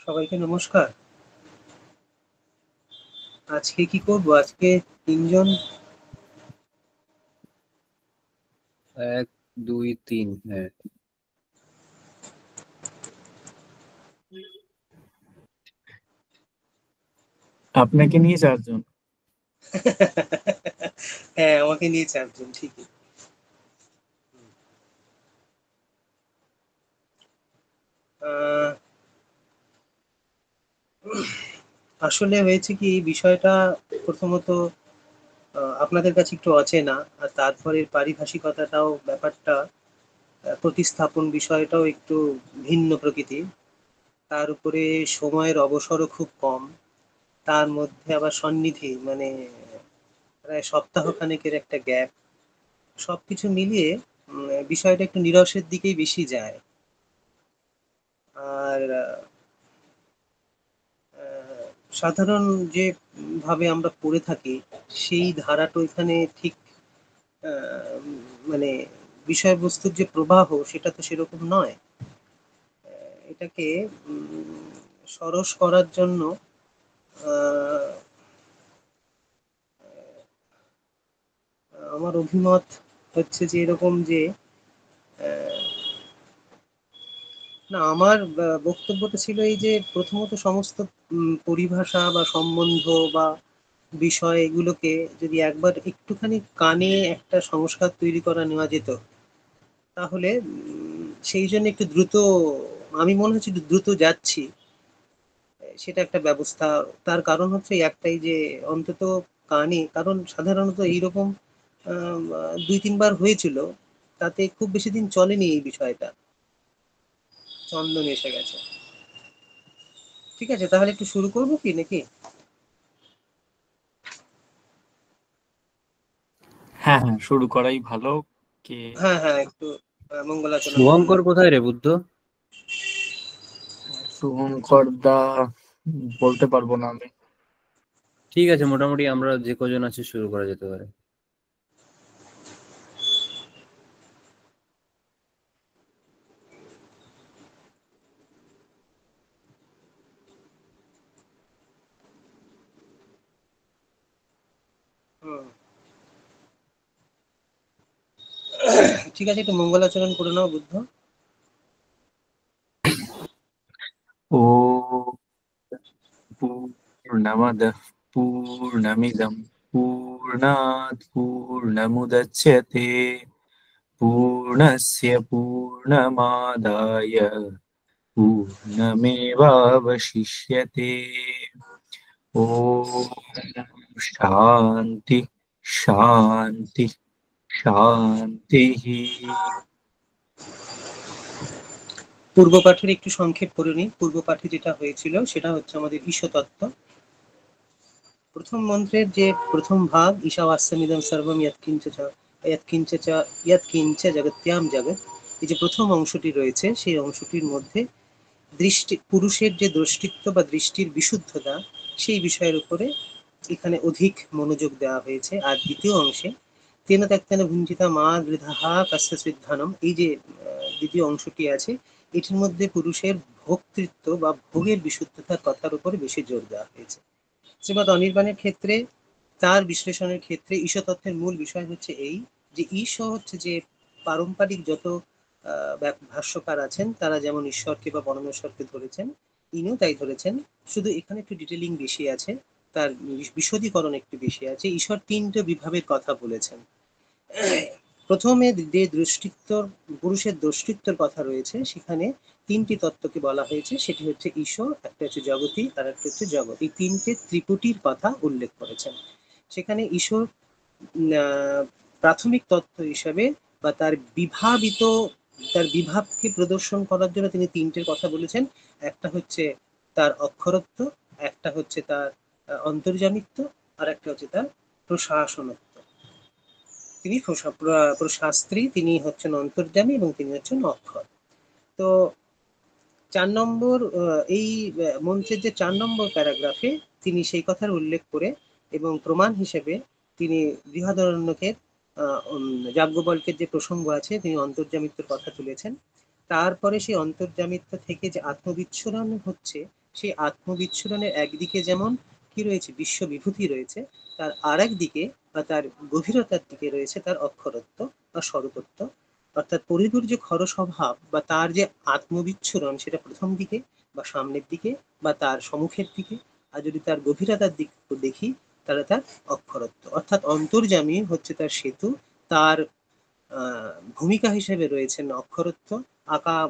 সবাইকে নমস্কার। আজকে কি করব? আজকে তিনজন। 1 2 3 হ্যাঁ। আপনাকে নিয়ে 4 জন। হ্যাঁ, আমাকে নিয়ে 4 জন, ঠিকই। আসলে হয়েছে কি, বিষয়টা প্রথমত আপনাদের কাছে একটু অচেনা, আর তারপরে পারিভাষিকতাটাও, ব্যাপারটা প্রতিস্থাপন বিষয়টাও একটু ভিন্ন প্রকৃতির। তার উপরে সময়ের অবসরও খুব কম, তার মধ্যে আবার সন্নিধি, মানে প্রায় সপ্তাহখানেকের একটা গ্যাপ। সবকিছু মিলিয়ে বিষয়টা একটু নিরসের দিকেই বেশি যায়। আর সাধারণ যে ভাবে আমরা পড়ে থাকি, সেই ধারাটা এখানে ঠিক মানে বিষয়বস্তুর যে প্রবাহ, সেটা তো সেরকম নয়। এটাকে সরস করার জন্য আমার অভিমত হচ্ছে যে এরকম যে না, আমার বক্তব্যটা ছিল এই যে প্রথমত সমস্ত পরিভাষা বা সম্বন্ধ বা বিষয়, এগুলোকে যদি একবার একটুখানি কানে একটা সংস্কার তৈরি করা নেওয়া যেত, তাহলে সেই জন্য একটু দ্রুত, আমি মনে হচ্ছে একটু দ্রুত যাচ্ছি, সেটা একটা ব্যবস্থা। তার কারণ হচ্ছে একটাই, যে অন্তত কানে, কারণ সাধারণত এইরকম 2-3 বার হয়েছিল, তাতে খুব বেশি দিন চলেনি এই বিষয়টা, চন্দন এসে গেছে। ঠিক আছে, তাহলে একটু শুরু করবো কি নাকি? হ্যাঁ হ্যাঁ, শুরু করাই ভালো। কে? হ্যাঁ হ্যাঁ, একটু মঙ্গলাচরণ করুন। শুভঙ্কর কোথায় রে বুদ্ধ? শুভঙ্কর দা বলতে পারবো না আমি। ঠিক আছে, মোটামুটি আমরা যে কজন আছি শুরু করা যেতে পারে। ঠিক আছে, একটু মঙ্গলাচরণ করে নাও বুদ্ধ। ও পূর্ণমদ পূর্ণমিদম পূর্ণাৎ পূর্ণমুদচ্যতে পূর্ণস্য পূর্ণমাদায় পূর্ণমেবাবশিষ্যতে। ওম শান্তি শান্তি শান্তি। পূর্ব পাঠের একটু সংক্ষেপ করে নিই। পূর্ব পাঠে যেটা হয়েছিল সেটা হচ্ছে আমাদের ঈশতত্ত্ব। প্রথম মন্ত্রের যে প্রথম ভাগ, ঈশাবাস্যমিদং সর্বম যৎকিঞ্চ জগত্যাম জগৎ, এই যে প্রথম অংশটি রয়েছে, সেই অংশটির মধ্যে দৃষ্টি, পুরুষের যে দ্রষ্টিত্ব বা দৃষ্টির বিশুদ্ধতা, সেই বিষয়ের উপরে এখানে অধিক মনোযোগ দেওয়া হয়েছে। আর দ্বিতীয় অংশে তেন ত্যক্তেন ভুঞ্জিতা মা গৃধাহা কাস্য সিদ্ধানম, এই যে দ্বিতীয় অংশটি আছে, এটির মধ্যে পুরুষের ভোক্তৃত্ব বা ভোগের বিশুদ্ধতার কথার উপরে বেশি জোর দেওয়া হয়েছে। শ্রীমৎ অনির্বাণের ক্ষেত্রে, তার বিশ্লেষণের ক্ষেত্রে ঈশতত্ত্বের মূল বিষয় হচ্ছে এই, যে ঈশ হচ্ছে যে পারম্পরিক যত ভাষ্যকার আছেন, তারা যেমন ঈশ্বরকে বা পরমেশ্বরকে ধরেছেন, ইনিও তাই ধরেছেন। শুধু এখানে একটু ডিটেলিং বেশি আছে, তার বিশদীকরণ একটু বেশি আছে। ঈশ্বর 3টে বিভাবের কথা বলেছেন। প্রথমে যে দৃষ্টিত্ব, পুরুষের দৃষ্টিত্বের কথা রয়েছে, সেখানে 3টি তত্ত্বকে বলা হয়েছে। সেটি হচ্ছে ঈশ্বর, একটা হচ্ছে জগতী, আর একটা হচ্ছে জগৎ। এই 3টে ত্রিপুটির কথা উল্লেখ করেছেন। সেখানে ঈশ্বর প্রাথমিক তত্ত্ব হিসাবে, বা তার বিভাবিত, তার বিভাবকে প্রদর্শন করার জন্য তিনি 3টের কথা বলেছেন। একটা হচ্ছে তার অক্ষরত্ব, একটা হচ্ছে তার অন্তর্যামিত্ব, আর একটা হচ্ছে তার প্রশাসনত্ব। তিনি প্রশাস্ত্রী, তিনি হচ্ছেন অন্তর্যামী এবং তিনি হচ্ছেন অক্ষর। তো 4 নম্বর এই মন্ত্রের যে 4 নম্বর প্যারাগ্রাফে তিনি সেই কথার উল্লেখ করে এবং প্রমাণ হিসেবে তিনি বৃহদারণ্যকের যাজ্ঞবল্ক্যের যে প্রসঙ্গ আছে তিনি অন্তর্যামিত্বের কথা তুলেছেন। তারপরে সেই অন্তর্যামিত্ব থেকে যে আত্মবিচ্ছুরণ হচ্ছে, সেই আত্মবিচ্ছুরণের একদিকে যেমন কি রয়েছে, বিশ্ববিভূতি রয়েছে, তার আর একদিকে বা তার গভীরতার দিকে রয়েছে তার অক্ষরত্ব বা স্বরূপত্ব। অর্থাৎ পরিধুর যে খর স্বভাব বা তার যে আত্মবিচ্ছুরণ, সেটা প্রথম দিকে বা সামনের দিকে বা তার সম্মুখের দিকে। আর যদি তার গভীরতার দিক দেখি তাহলে তার অক্ষরত্ব, অর্থাৎ অন্তর্যামী হচ্ছে তার সেতু, তার ভূমিকা হিসেবে রয়েছেন অক্ষরত্ব।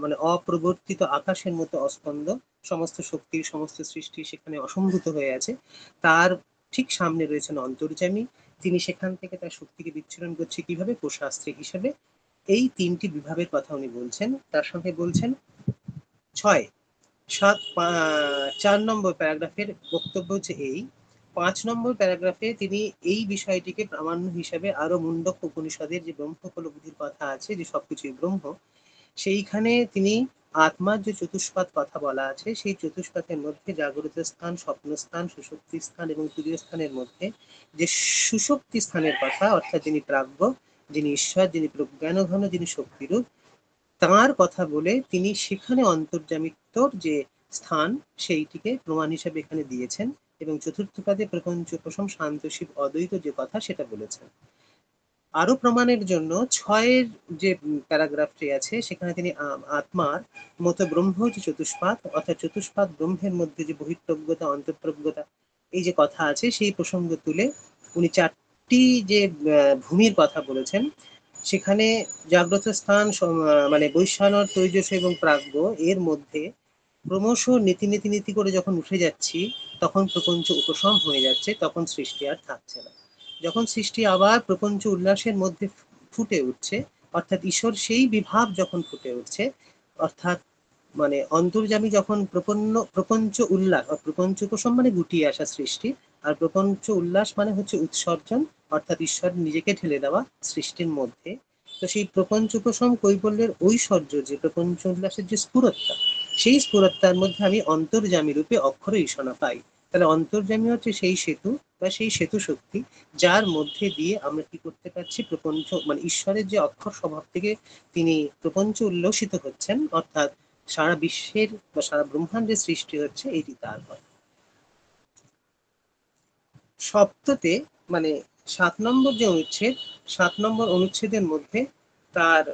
মানে অপ্রবর্তিত আকাশের মতো অস্পন্দ, সমস্ত শক্তির সমস্ত সৃষ্টি সেখানে অসম্ভূত হয়ে আছে। তার ঠিক সামনে রয়েছেন অন্তর্যামী, তিনি সেখান থেকে তার শক্তিকে বিচ্ছুরণ করছে কিভাবে, প্রশাস্ত্রী হিসেবে। এই 3টি বিভাগের কথা উনি বলছেন। তার সঙ্গে বলছেন 6, 7, 4 নম্বর প্যারাগ্রাফের বক্তব্য হচ্ছে এই। 5 নম্বর প্যারাগ্রাফে তিনি এই বিষয়টিকে প্রামাণ্য হিসেবে আরো মুন্ডক উপনিষদের যে ব্রহ্মোপলব্ধির কথা আছে, যে সবকিছুই ব্রহ্ম, সেইখানে তিনি আত্মার যে চতুষ্পাদ কথা বলা আছে, সেই চতুষ্পাদের মধ্যে জাগ্রত স্থান, স্বপ্ন স্থান, সুষুপ্তি স্থান এবং তুরীয় স্থানের মধ্যে যে সুষুপ্তি স্থানের কথা, অর্থাৎ যিনি প্রাজ্ঞ, যিনি ঈশ্বর, যিনি প্রজ্ঞানঘন, যিনি শক্তিরূপ, তাঁর কথা বলে তিনি সেখানে অন্তর্যামিত্বর যে স্থান সেইটিকে প্রমাণ হিসেবে এখানে দিয়েছেন এবং চতুর্থ পাদে প্রপঞ্চ উপশম শান্ত শিব অদ্বৈত যে কথা সেটা বলেছেন। আরো প্রমাণের জন্য 6-এর যে প্যারাগ্রাফটি আছে সেখানে তিনি আত্মার মতো ব্রহ্ম যে চতুষ্পাদ, অর্থাৎ চতুষ্পাদ ব্রহ্মের মধ্যে যে বহিঃপ্রজ্ঞতা অন্তঃপ্রজ্ঞতা এই যে কথা আছে, সেই প্রসঙ্গ তুলে উনি 4টি যে ভূমির কথা বলেছেন। সেখানে জাগ্রত স্থান মানে বৈশ্বানর, তৈজস এবং প্রাজ্ঞ এর মধ্যে ক্রমশ নীতি নীতি নীতি করে যখন উঠে যাচ্ছি, তখন প্রপঞ্চ উপশম হয়ে যাচ্ছে, তখন সৃষ্টি আর থাকছে না। যখন সৃষ্টি আবার প্রপঞ্চ উল্লাসের মধ্যে ফুটে উঠছে, অর্থাৎ ঈশ্বর সেই বিভাব যখন ফুটে উঠছে, অর্থাৎ মানে অন্তর্যামী যখন প্রপঞ্চ উল্লাস, প্রপঞ্চ উপশম মানে গুটিয়ে আসা সৃষ্টি, আর প্রপঞ্চ উল্লাস মানে হচ্ছে উৎসর্জন, অর্থাৎ ঈশ্বর নিজেকে ঢেলে দেওয়া সৃষ্টির মধ্যে। তো সেই প্রপঞ্চ উপশম কৈবল্যের ঐশ্বর্য, যে প্রপঞ্চ উল্লাসের যে স্ফুরত্তা, সেই স্ফুরত্তার মধ্যে আমি অন্তর্যামী রূপে অক্ষরে ঈশনা পাই। তাহলে অন্তর্যামী হচ্ছে সেই সেতু বা সেই সেতু শক্তি, যার মধ্যে দিয়ে আমরা কি করতে পারছি, প্রপঞ্চ মানে ঈশ্বরের যে অক্ষর স্বভাব থেকে তিনি প্রপঞ্চ উল্লসিত হচ্ছেন, অর্থাৎ সারা বিশ্বের বা সারা ব্রহ্মাণ্ডের সৃষ্টি হচ্ছে, এটি তার হয়। সপ্ততে মানে 7 নম্বর যে অনুচ্ছেদ, 7 নম্বর অনুচ্ছেদের মধ্যে তার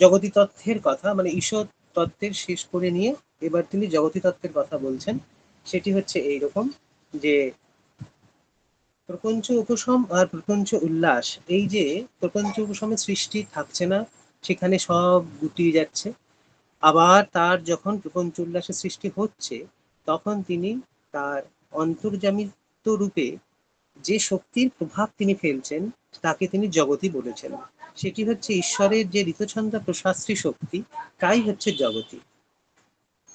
জগতী তত্ত্বের কথা, মানে ঈশ্বর তত্ত্বের শেষ করে নিয়ে এবার তিনি জগতী তত্ত্বের কথা বলছেন। সেটি হচ্ছে এইরকম যে প্রপঞ্চ উপশম আর প্রপঞ্চ উল্লাস, এই যে প্রপঞ্চ উপশমের সৃষ্টি থাকছে না, সেখানে সব গুটিয়ে যাচ্ছে। আবার তার যখন প্রপঞ্চ উল্লাসের সৃষ্টি হচ্ছে, তখন তিনি তার অন্তর্যামিত্ব রূপে যে শক্তির প্রভাব তিনি ফেলছেন, তাকে তিনি জগতী বলেছেন। সেটি হচ্ছে ঈশ্বরের যে ঋতুছন্দা প্রশাস্ত্রী শক্তি, তাই হচ্ছে জগতী।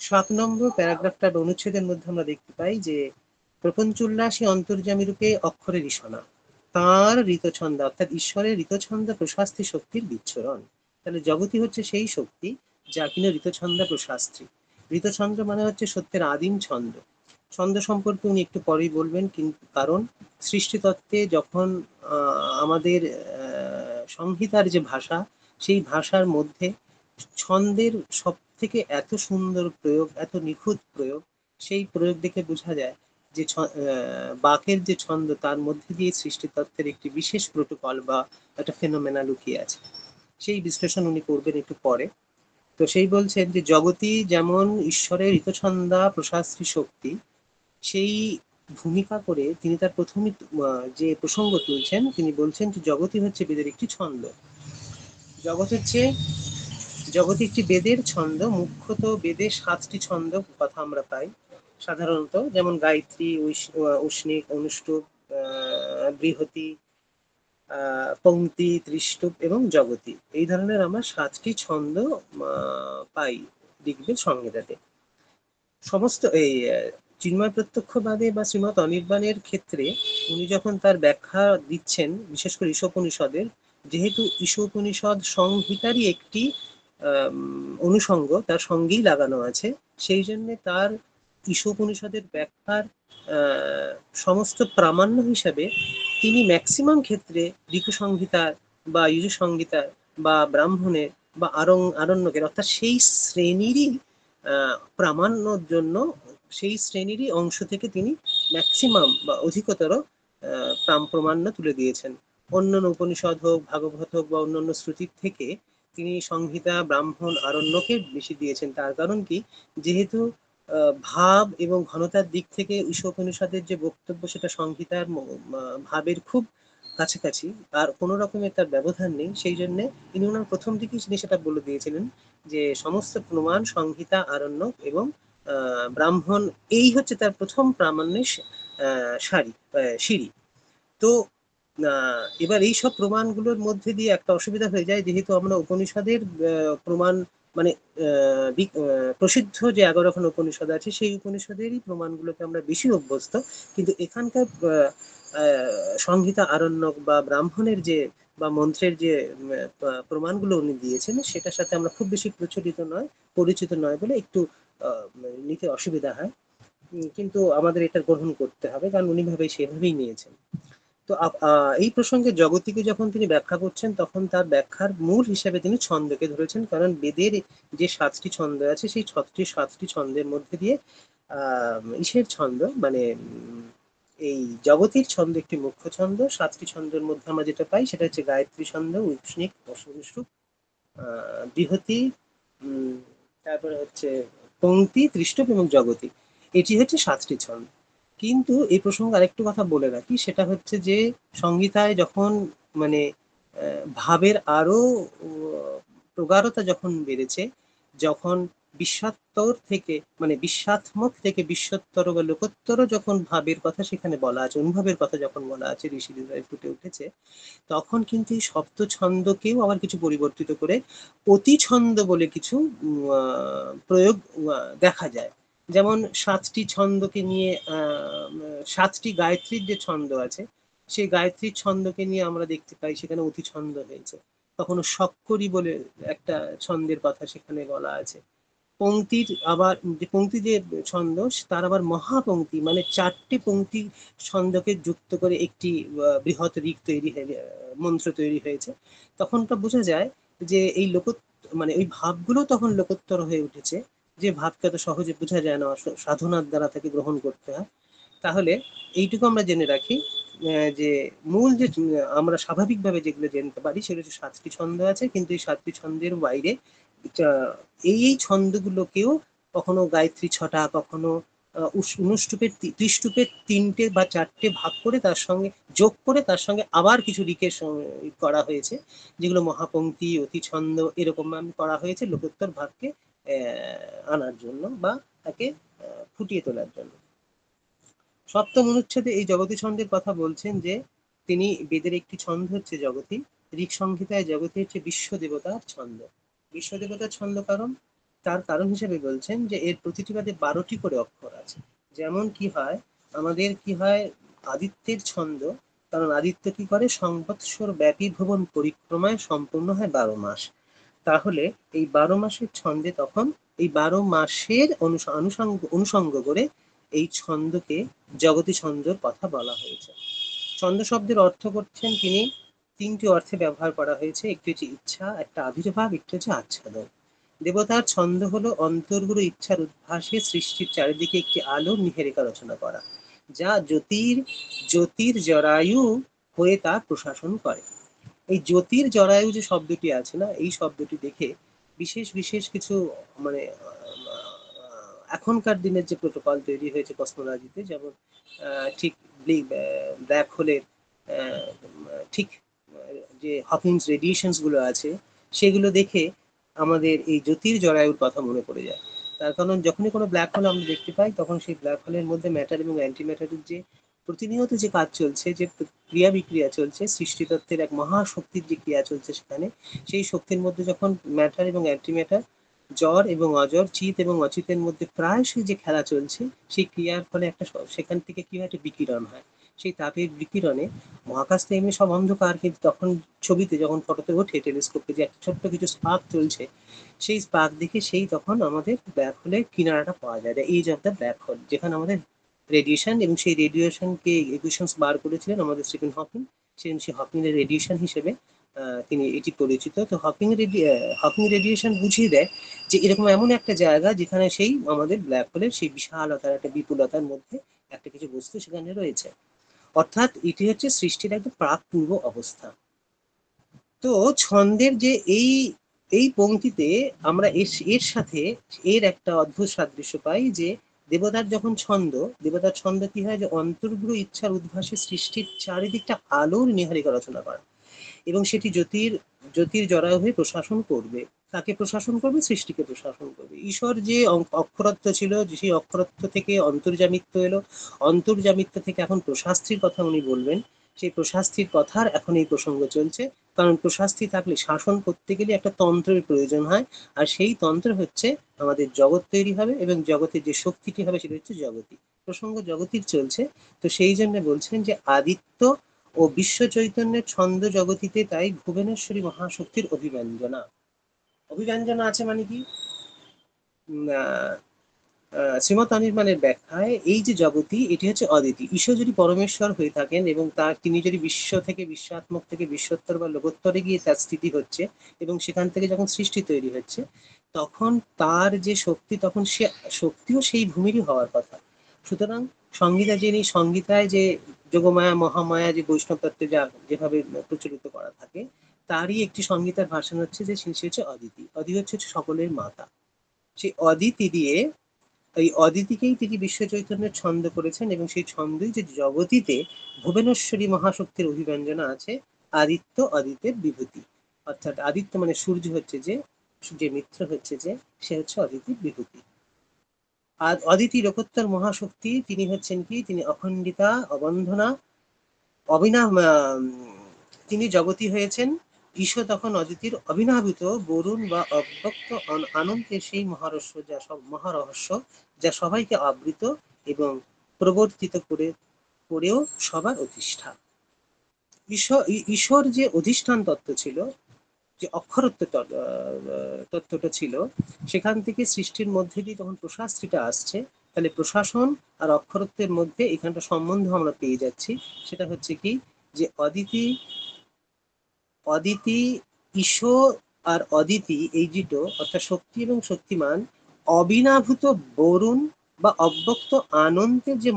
7 নম্বর প্যারাগ্রাফটার অনুচ্ছেদের মধ্যে আমরা দেখতে পাই যে প্রপঞ্চ উল্লাসী অন্তর্যামী রূপে অক্ষরের ঈশনা, তাঁর ঋতছন্দা অর্থাৎ ঈশ্বরের ঋতছন্দা প্রশাস্ত্রী শক্তির বিচ্ছুরণ। তাহলে জগতী হচ্ছে সেই শক্তি যা কিনা ঋতছন্দা প্রশাস্ত্রী। ঋতছন্দ মানে হচ্ছে সত্যের আদিম ছন্দ। ছন্দ সম্পর্কে উনি একটু পরেই বলবেন, কিন্তু কারণ সৃষ্টিতত্ত্বে যখন আমাদের সংহিতার যে ভাষা, সেই ভাষার মধ্যে ছন্দের সব থেকে এত সুন্দর প্রয়োগ, এত নিখুঁত প্রয়োগ, সেই প্রয়োগ দেখে বোঝা যায় যে বাকের যে ছন্দ, তার মধ্যে দিয়ে সৃষ্টিতত্ত্বের একটি বিশেষ প্রোটোকল বা একটা ফেনোমেনা লুকিয়ে আছে। সেই বিশ্লেষণ উনি করবেন একটু পরে। তো সেই বলছেন যে জগতী যেমন ঈশ্বরের ঋতছন্দা প্রশাস্ত্রী শক্তি, সেই ভূমিকা করে তিনি তার প্রথমে যে প্রসঙ্গ তুলছেন, তিনি বলছেন যে জগতী হচ্ছে বেদের একটি ছন্দ। জগৎ একটি বেদের ছন্দ। মুখ্যত বেদে 7টি ছন্দ কথা আমরা পাই সাধারণত, যেমন গায়ত্রী, উষ্ণিক, অনুষ্টুপ, বৃহতি, পংক্তি, ত্রিষ্টুপ এবং জগতী। এই ধরনের আমরা 7টি ছন্দ পাই ঋগ্বেদ সংহিতাতে। সমস্ত এই চিন্ময় প্রত্যক্ষবাদে বা শ্রীমৎ অনির্বাণের ক্ষেত্রে উনি যখন তার ব্যাখ্যা দিচ্ছেন, বিশেষ করে ঈশোপনিষদের, যেহেতু ঈশোপনিষদ সংহিতারই একটি অনুষঙ্গ তার সঙ্গেই লাগানো আছে, সেই জন্য তার ঈশোপনিষদের ব্যাখ্যার সমস্ত প্রামাণ্য হিসাবে তিনি ম্যাক্সিমাম ক্ষেত্রে ঋকু সংহিতার বা যজু সংহিতার বা ব্রাহ্মণের বা আরণ্যকের, অর্থাৎ সেই শ্রেণীরই প্রামাণ্যর জন্য সেই শ্রেণীরই অংশ থেকে তিনি ম্যাক্সিমাম বা অধিকতর প্রামাণ্য তুলে দিয়েছেন। অন্যান্য উপনিষদ হোক, ভাগবত হোক বা অন্যান্য শ্রুতির থেকে তিনি সংহিতা, ব্রাহ্মণ, আরণ্যকে বেশি দিয়েছেন। তার কারণ কি, যেহেতু ভাব এবং ঘনতার দিক থেকে ঈশোপনিষদের যে বক্তব্য সেটা সংহিতার ভাবের খুব কাছাকাছি, আর কোনো রকমের তার ব্যবধান নেই, সেই জন্য তিনি ওনার প্রথম দিকেই তিনি সেটা বলে দিয়েছিলেন যে সমস্ত প্রমাণ সংহিতা, আরণ্যক এবং ব্রাহ্মণ, এই হচ্ছে তার প্রথম প্রামাণ্যের সিঁড়ি। তো এবার এই সব প্রমাণগুলোর মধ্যে দিয়ে একটা অসুবিধা হয়ে যায়, যেহেতু আমরা উপনিষদের প্রমাণ মানে প্রসিদ্ধ যে 11খানা উপনিষদ আছে সেই উপনিষদেরই প্রমাণগুলোকে আমরা বেশি অভ্যস্ত, কিন্তু এখানকার সংহিতা, আরণ্যক বা ব্রাহ্মণের যে বা মন্ত্রের যে প্রমাণগুলো উনি দিয়েছেন সেটার সাথে আমরা খুব বেশি পরিচিত নয় বলে একটু নিতে অসুবিধা হয়, কিন্তু আমাদের এটা গ্রহণ করতে হবে কারণ উনি সেভাবেই নিয়েছেন। তো এই প্রসঙ্গে জগতিকে যখন তিনি ব্যাখ্যা করছেন তখন তার ব্যাখ্যার মূল হিসেবে তিনি ছন্দকে ধরেছেন, কারণ বেদের যে 7টি ছন্দ আছে সেই 7টি ছন্দের মধ্যে দিয়ে ইসের ছন্দ মানে এই জগতির ছন্দ একটি মুখ্য ছন্দ। 7টি ছন্দের মধ্যে আমরা যেটা পাই সেটা হচ্ছে গায়ত্রী ছন্দ, ঐষ্ণিক, অনুশ্রুপ, বৃহতি, তারপরে হচ্ছে পংক্তি, ত্রিষ্টপ এবং জগতি। এটি হচ্ছে 7টি ছন্দ। কিন্তু এই প্রসঙ্গে আরেকটু কথা বলে রাখি, সেটা হচ্ছে যে সংহিতায় যখন মানে ভাবের আরো প্রগাঢ়তা যখন বেড়েছে, যখন বিশ্বাত্তর থেকে মানে বিশ্বাত্মক থেকে বিশ্বত্তর বা লোকোত্তর যখন ভাবের কথা সেখানে বলা আছে, অনুভবের কথা যখন বলা আছে, ঋষিদের ফুটে উঠেছে, তখন কিন্তু এই সপ্ত ছন্দকেও আবার কিছু পরিবর্তিত করে অতি ছন্দ বলে কিছু প্রয়োগ দেখা যায়। যেমন 7টি ছন্দকে নিয়ে 7টি গায়ত্রীর যে ছন্দ আছে সেই গায়ত্রীর ছন্দকে নিয়ে আমরা দেখতে পাই সেখানে অতি ছন্দ হয়েছে। কখনো শক্করি বলে একটা ছন্দের কথা সেখানে বলা আছে। পংক্তির আবার যে পংক্তি যে ছন্দ তার আবার মহাপংক্তি মানে 4টে পংক্তি ছন্দকে যুক্ত করে একটি বৃহৎ ঋক মন্ত্র তৈরি হয়েছে। তখনটা বোঝা যায় যে এই মানে ওই ভাবগুলো তখন লোকোত্তর হয়ে উঠেছে, যে ভাবকে তো সহজে বোঝা যায় না, সাধনার দ্বারা তাকে গ্রহণ করতে হয়। তাহলে এইটুকু আমরা জেনে রাখি যে মূল যে আমরা স্বাভাবিকভাবে যেগুলো জানতে পারি সেগুলো হচ্ছে 7টি ছন্দ আছে, কিন্তু এই 7টি ছন্দের বাইরে এই ছন্দগুলোকেও কখনো গায়ত্রী 6টা, কখনো অনুষ্টুপের ত্রিষ্টুপের 3টে বা 4টে ভাগ করে তার সঙ্গে যোগ করে তার সঙ্গে আবার কিছু ঋকের করা হয়েছে, যেগুলো মহাপংক্তি, অতি ছন্দ এরকম করা হয়েছে লোকোত্তর ভাবকে আনার জন্য বা তাকে ফুটিয়ে তোলার জন্য। সপ্তম অনুচ্ছেদে এই জগতী ছন্দের কথা বলছেন যে তিনি বেদের একটি ছন্দ হচ্ছে জগতী, ঋক সংহিতায় জগতী হচ্ছে বিশ্ব দেবতার ছন্দ। বিশ্ব দেবতার ছন্দ তার কারণ হিসেবে বলছেন যে এর প্রতিটি বাদে 12টি করে অক্ষর আছে। যেমন কি হয়, আমাদের কি হয় আদিত্যের ছন্দ, কারণ আদিত্য কি করে সংবৎসর ব্যাপী ভুবন পরিক্রমায় সম্পূর্ণ হয় 12 মাস। তাহলে এই 12 মাসের ছন্দে তখন এই 12 মাসের অনুষঙ্গ করে এই ছন্দকে জগতী ছন্দর কথা বলা হয়েছে। ছন্দ শব্দের অর্থ করছেন তিনি 3টি অর্থে ব্যবহার করা হয়েছে, একটি হচ্ছে ইচ্ছা, একটা আবির্ভাব, একটি হচ্ছে আচ্ছাদন। দেবতার ছন্দ হলো অন্তর্গুরু ইচ্ছার উদ্ভাসে সৃষ্টির চারিদিকে একটি আলো নিহেরিকা রচনা করা, যা জ্যোতির জরায়ু হয়ে তা প্রশাসন করে। এই জ্যোতির জরায়ু যে শব্দটি আছে না, এই শব্দটি দেখে বিশেষ কিছু মানে এখনকার দিনের যে প্রোটোকল তৈরি হয়েছে কসমোলজিতে, যেমন ঠিক ব্ল্যাক হোলের ঠিক যে হকিংস রেডিয়েশনস গুলো আছে সেগুলো দেখে আমাদের এই জ্যোতির জরায়ুর কথা মনে পড়ে যায়। তার কারণ যখনই কোনো ব্ল্যাক হোল আমরা দেখতে পাই তখন সেই ব্ল্যাক হোলের মধ্যে ম্যাটার এবং অ্যান্টি ম্যাটারের যে প্রতিনিয়ত যে কাজ চলছে, যে ক্রিয়া বিক্রিয়া চলছে, সৃষ্টিতত্ত্বের এক মহাশক্তির যে ক্রিয়া চলছে সেখানে, সেই শক্তির মধ্যে যখন ম্যাটার এবং অ্যান্টি ম্যাটার জড় এবং অজড়, চিত এবং অচিতের মধ্যে প্রায়শই যে খেলা চলছে, সেই ক্রিয়ার ফলে একটা সেখান থেকে কি হয়, একটা বিকিরণ হয়। সেই তাপের বিকিরণে মহাকাশ তো এমনি সব অন্ধকার, কিন্তু তখন ছবিতে যখন ফটোতে ওঠে টেলিস্কোপে যে একটা ছোট্ট কিছু স্পার্ক চলছে, সেই স্পার্ক দেখে সেই তখন আমাদের ব্ল্যাক হোলের কিনারাটা পাওয়া যায়, এই যে একটা ব্ল্যাক হোল, যেখানে আমাদের রেডিয়েশন, এবং সেই রেডিয়েশনকে ইকুয়েশনস বার করেছিলেন আমাদের স্টিফেন হকিং। সেই হকিং এর রেডিয়েশন হিসেবে তিনি এটি পরিচিত। তো হকিং রেডিয়েশন বুঝিয়ে দেয় যে এরকম এমন একটা জায়গা যেখানে সেই আমাদের ব্ল্যাক হোলের সেই বিশালতার একটা বিপুলতার মধ্যে একটা কিছু বস্তু সেখানে রয়েছে। অর্থাৎ এটি হচ্ছে সৃষ্টির একটা প্রাক পূর্ব অবস্থা। তো ছন্দের যে এই এই পংক্তিতে আমরা এর সাথে এর একটা অদ্ভুত সাদৃশ্য পাই, যে দেবতার যখন ছন্দ, দেবতার ছন্দ কি হয়, যে অন্তর্গুরু ইচ্ছার উদ্ভাসে সৃষ্টির চারিদিকটা আলোর নিহারিকা রচনা করা, এবং সেটি জ্যোতির জরায়ু হয়ে প্রশাসন করবে। তাকে প্রশাসন করবে, সৃষ্টিকে প্রশাসন করবে। ঈশ্বর যে অক্ষরত্ব ছিল, যে সেই অক্ষরত্ব থেকে অন্তর্যামিত্ব এলো, অন্তর্যামিত্ব থেকে এখন প্রশাস্ত্রীর কথা উনি বলবেন। সেই প্রশাস্ত্রীর কথার এখন এই প্রসঙ্গ চলছে, কারণ প্রশাস্ত্রী থাকলে শাসন করতে গেলে একটা তন্ত্রের প্রয়োজন হয়, আর সেই তন্ত্র হচ্ছে আমাদের জগৎ তৈরি হবে, এবং জগতের যে শক্তিটি হবে সেটা হচ্ছে জগতী। প্রসঙ্গ জগতীর চলছে। তো সেই জন্য বলছেন যে আদিত্য ও বিশ্ব চৈতন্যের ছন্দ জগতিতে তাই ভুবনেশ্বরী মহাশক্তির অভিব্যঞ্জনা। অভিব্যঞ্জনা আছে মানে কি? শ্রীমৎ অনির্বাণের ব্যাখ্যায় এই যে জগতী, এটি হচ্ছে অদিতি। ঈশ্বর যদি পরমেশ্বর হয়ে থাকেন এবং তিনি যদি বিশ্ব থেকে, বিশ্বাত্মক থেকে বিশ্বত্তর বা লোকোত্তরে গিয়ে তার স্থিতি হচ্ছে, এবং সেখান থেকে যখন সৃষ্টি তৈরি হচ্ছে, তখন তার যে শক্তি, তখন সে শক্তিও সেই ভূমিরই হওয়ার কথা। সুতরাং সংগীতা যিনি, সংগীতায় যে যোগমায়া মহামায়া যে বৈষ্ণব তত্ত্বে যা যেভাবে প্রচলিত করা থাকে, তারই একটি সংগীতার ভাষণ হচ্ছে যে সে হচ্ছে অদিতি। অদিতি হচ্ছে সকলের মাতা। সেই অদিতি দিয়ে, এই অদিতিকেই তিনি বিশ্ব চৈতন্যের ছন্দ করেছেন, এবং সেই ছন্দই যে জগতিতে ভুবনেশ্বরী মহাশক্তির অভিব্যঞ্জনা আছে। আদিত্য, অদিতের বিভূতি। অর্থাৎ আদিত্য মানে সূর্য হচ্ছে যে, সূর্যের মিত্র হচ্ছে যে, সে হচ্ছে অদিতির বিভূতি। আর অদিতি লোকোত্তর মহাশক্তি, তিনি হচ্ছেন কি, তিনি অখণ্ডিতা, অবন্ধনা, অবিনাম, তিনি জগতী হয়েছেন। ঈশ্বর তখন অদিতির অবিনাভিত বরুণ বা অব্যক্ত আনন্দের সেই মহারস্য, যা সব মহারহস্য, যা সবাইকে আবৃত এবং প্রবর্তিত করেও সবার অধিষ্ঠা। ঈশ্বর যে অধিষ্ঠান তত্ত্ব ছিল, যে অক্ষরত্ব তত্ত্বটা ছিল, সেখান থেকে সৃষ্টির মধ্যে দিয়ে তখন প্রশাস্ত্রীটা আসছে। তাহলে প্রশাসন আর অক্ষরত্বের মধ্যে এখানটা সম্বন্ধ আমরা পেয়ে যাচ্ছি। সেটা হচ্ছে কি, যে অদিতি, অদিতি, ঈশ্বর আর অদিতি, এই দুটো অর্থাৎ শক্তি এবং শক্তিমান, অবিনাভূত বরুণ বা অব্যক্ত আনন্দের যে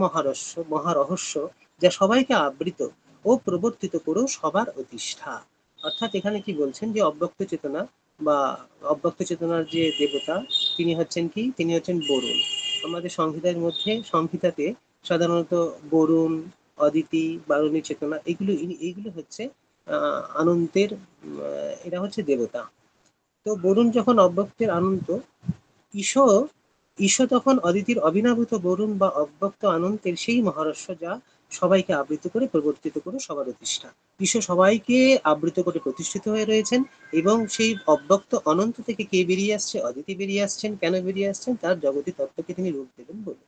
মহারহস্য, যা সবাইকে আবৃত ও প্রবর্তিত করেও সবার অধিষ্ঠা। অর্থাৎ এখানে কি বলছেন, যে অব্যক্ত চেতনা বা অব্যক্ত চেতনার যে দেবতা, তিনি হচ্ছেন কি, তিনি হচ্ছেন বরুণ। আমাদের সংহিতার মধ্যে, সংহিতাতে সাধারণত বরুণ, অদিতি, বারুণী চেতনা, এইগুলো হচ্ছে আনন্দের, এরা হচ্ছে দেবতা। তো বরুণ যখন অব্যক্তের আনন্ত, ঈশো ঈশো তখন অদিতির অবিনাভূত বরুণ বা অব্যক্ত আনন্দের সেই মহারস্য, যা সবাইকে আবৃত করে প্রবর্তিত করে সবার অধিষ্ঠা। ঈশো সবাইকে আবৃত করে প্রতিষ্ঠিত হয়ে রয়েছেন, এবং সেই অব্যক্ত অনন্ত থেকে কে বেরিয়ে আসছে, অদিতি বেরিয়ে আসছেন। কেন বেরিয়ে আসছেন? তার জগতী তত্ত্বকে তিনি রূপ দেবেন বলে।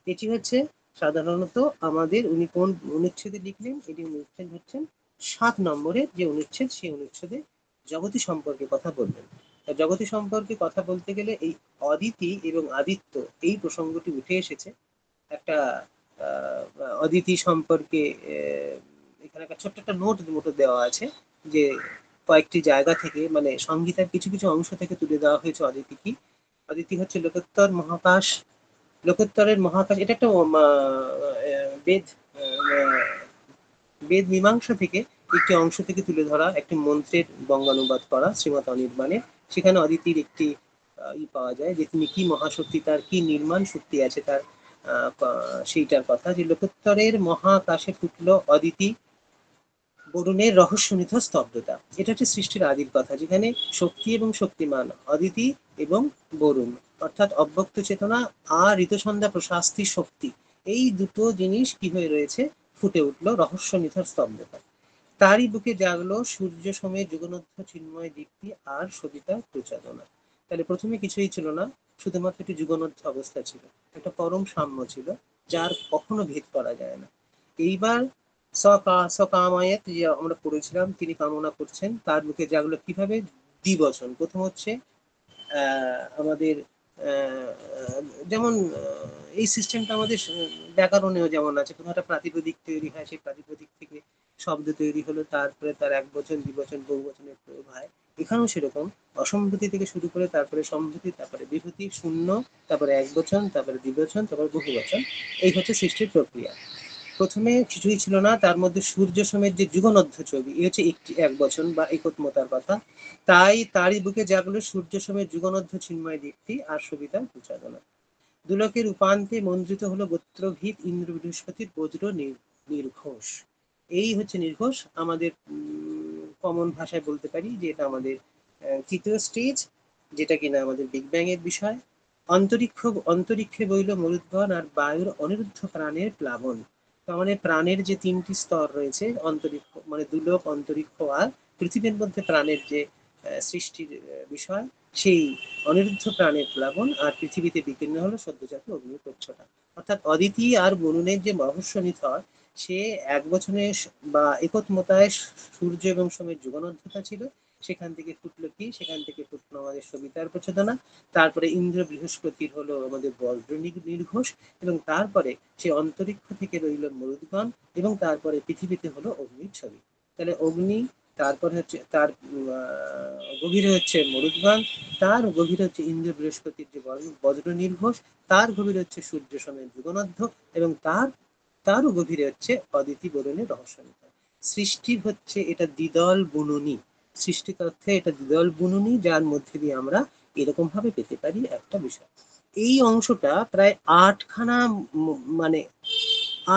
এটি হচ্ছে সাধারণত আমাদের, উনি কোন অনুচ্ছেদে লিখলেন, এটি অনুচ্ছেদ হচ্ছেন 7 নম্বরের যে অনুচ্ছেদ, সেই অনুচ্ছেদে জগতী সম্পর্কে কথা বলবেন। জগতী সম্পর্কে কথা বলতে গেলে এই অদিতি এবং আদিত্য, এই প্রসঙ্গটি উঠে এসেছে। একটা অদিতি সম্পর্কে এখানে একটা ছোট্ট একটা নোট মতো দেওয়া আছে, যে কয়েকটি জায়গা থেকে, মানে সংগীতার কিছু কিছু অংশ থেকে তুলে দেওয়া হয়েছে অদিতি কি। অদিতি হচ্ছে লোকোত্তর মহাকাশ, লোকোত্তরের মহাকাশ। এটা একটা বেদ, বেদ মীমাংসা থেকে একটি অংশ থেকে তুলে ধরা একটি মন্ত্রের বঙ্গানুবাদ করা শ্রীমৎ অনির্বাণে। সেখানে অদিতির একটি পাওয়া যায়, যে তিনি কি মহাশক্তি, তার কি নির্মাণ শক্তি আছে, তার সেইটার কথা, যে লোকোত্তরের মহাকাশে ফুটলো অদিতি, বরুণের রহস্যনিধ স্তব্ধতা। এটা হচ্ছে সৃষ্টির আদির কথা, যেখানে শক্তি এবং শক্তিমান, অদিতি এবং বরুণ, অর্থাৎ অব্যক্ত চেতনা আর ঋতুসন্ধ্যা প্রশাস্তির শক্তি, এই দুটো জিনিস কি হয়ে রয়েছে, ফুটে উঠলো রহস্যনিধর স্তব্ধতা। তারই বুকে জাগলো সূর্য সময়ে যুগনধ্য চিন্ময় দীপ্তি আর সবিতা প্রচোদনা। তাহলে প্রথমে কিছুই ছিল না, শুধুমাত্র একটি যুগনধ্য অবস্থা ছিল, একটা পরম সাম্য ছিল, যার কখনো ভেদ করা যায় না। এইবার সকামায়াত যে আমরা পড়েছিলাম, তিনি কামনা করছেন, তার মুখে যেগুলো কিভাবে দ্বিবচন। প্রথম হচ্ছে আমাদের যেমন এই সিস্টেমটা আমাদের ব্যাকরণেও যেমন আছে, কোনো একটা প্রাতিপদিক তৈরি হয়, সেই প্রাতিপদিক থেকে শব্দ তৈরি হলো, তারপরে তার এক বচন দ্বিবচন বহুবচনের প্রয়োগ হয়। এখানেও সেরকম অসম্ভূতি থেকে শুরু করে তারপরে সম্ভূতি, তারপরে বিভূতি, শূন্য, তারপরে এক বচন, তারপরে দ্বিবচন, তারপরে বহুবচন। এই হচ্ছে সৃষ্টির প্রক্রিয়া। প্রথমে কিছুই ছিল না, তার মধ্যে সূর্য সমেত যে যুগনধ্য ছবি, এ হচ্ছে একটি এক বচন বা একত্মতার কথা। তাই তারই বুকে জাগলো সূর্য সমেত যুগনধ্য চিন্ময় দীপ্তি আর সবিতা প্রচারণা। দুলকের উপান্তে মন্ত্রিত হলো গোত্রভিত ইন্দ্র বৃহস্পতির বজ্র নির্ঘোষ। এই হচ্ছে নির্ঘোষ, আমাদের কমন ভাষায় বলতে পারি যে এটা আমাদের তৃতীয় স্টেজ, যেটা কিনা আমাদের বিগ ব্যাং এর বিষয়। অন্তরিক্ষে বইল মরুদ্গণ আর বায়ুর অনিরুদ্ধ প্রাণের প্লাবন। তো আমাদের প্রাণের যে তিনটি স্তর রয়েছে, অন্তরিক্ষ মানে দুলোক, অন্তরিক্ষ আর পৃথিবীর মধ্যে প্রাণের যে সৃষ্টির বিষয়, সেই অনিরুদ্ধ প্রাণের প্লাবন আর পৃথিবীতে বিকীর্ণ হলো সদ্যজাত অগ্নিপ্রচ্ছটা। অর্থাৎ অদিতি আর বরুণের যে মহস্য নিথর, সে এক বছরে বা একত্মতায় সূর্য এবং সোমের যুগনদ্ধতা ছিল। সেখান থেকে ফুটলো কি, সেখান থেকে ফুটলো আমাদের সবিতার প্রচোদনা। তারপরে ইন্দ্র বৃহস্পতির হলো আমাদের বজ্র নির্ঘোষ, এবং তারপরে সে অন্তরিক্ষ থেকে রইল মরুদ্গণ, এবং তারপরে পৃথিবীতে হলো অগ্নির ছবি। তাহলে অগ্নি, তারপরে হচ্ছে তার গভীরে হচ্ছে মরুদ্গণ, তার গভীরে হচ্ছে ইন্দ্র বৃহস্পতির যে বজ্র নির্ঘোষ, তার গভীরে হচ্ছে সূর্য সমেত যুগনধ্য, এবং তারও গভীরে হচ্ছে অদিতি বরুণের রহস্য। সৃষ্টির হচ্ছে এটা দ্বিদল বুননি, সৃষ্টিতত্ত্বে এটা দ্বিদল বুননি, যার মধ্যে দিয়ে আমরা এরকম ভাবে পেতে পারি একটা বিষয়। এই অংশটা প্রায় মানে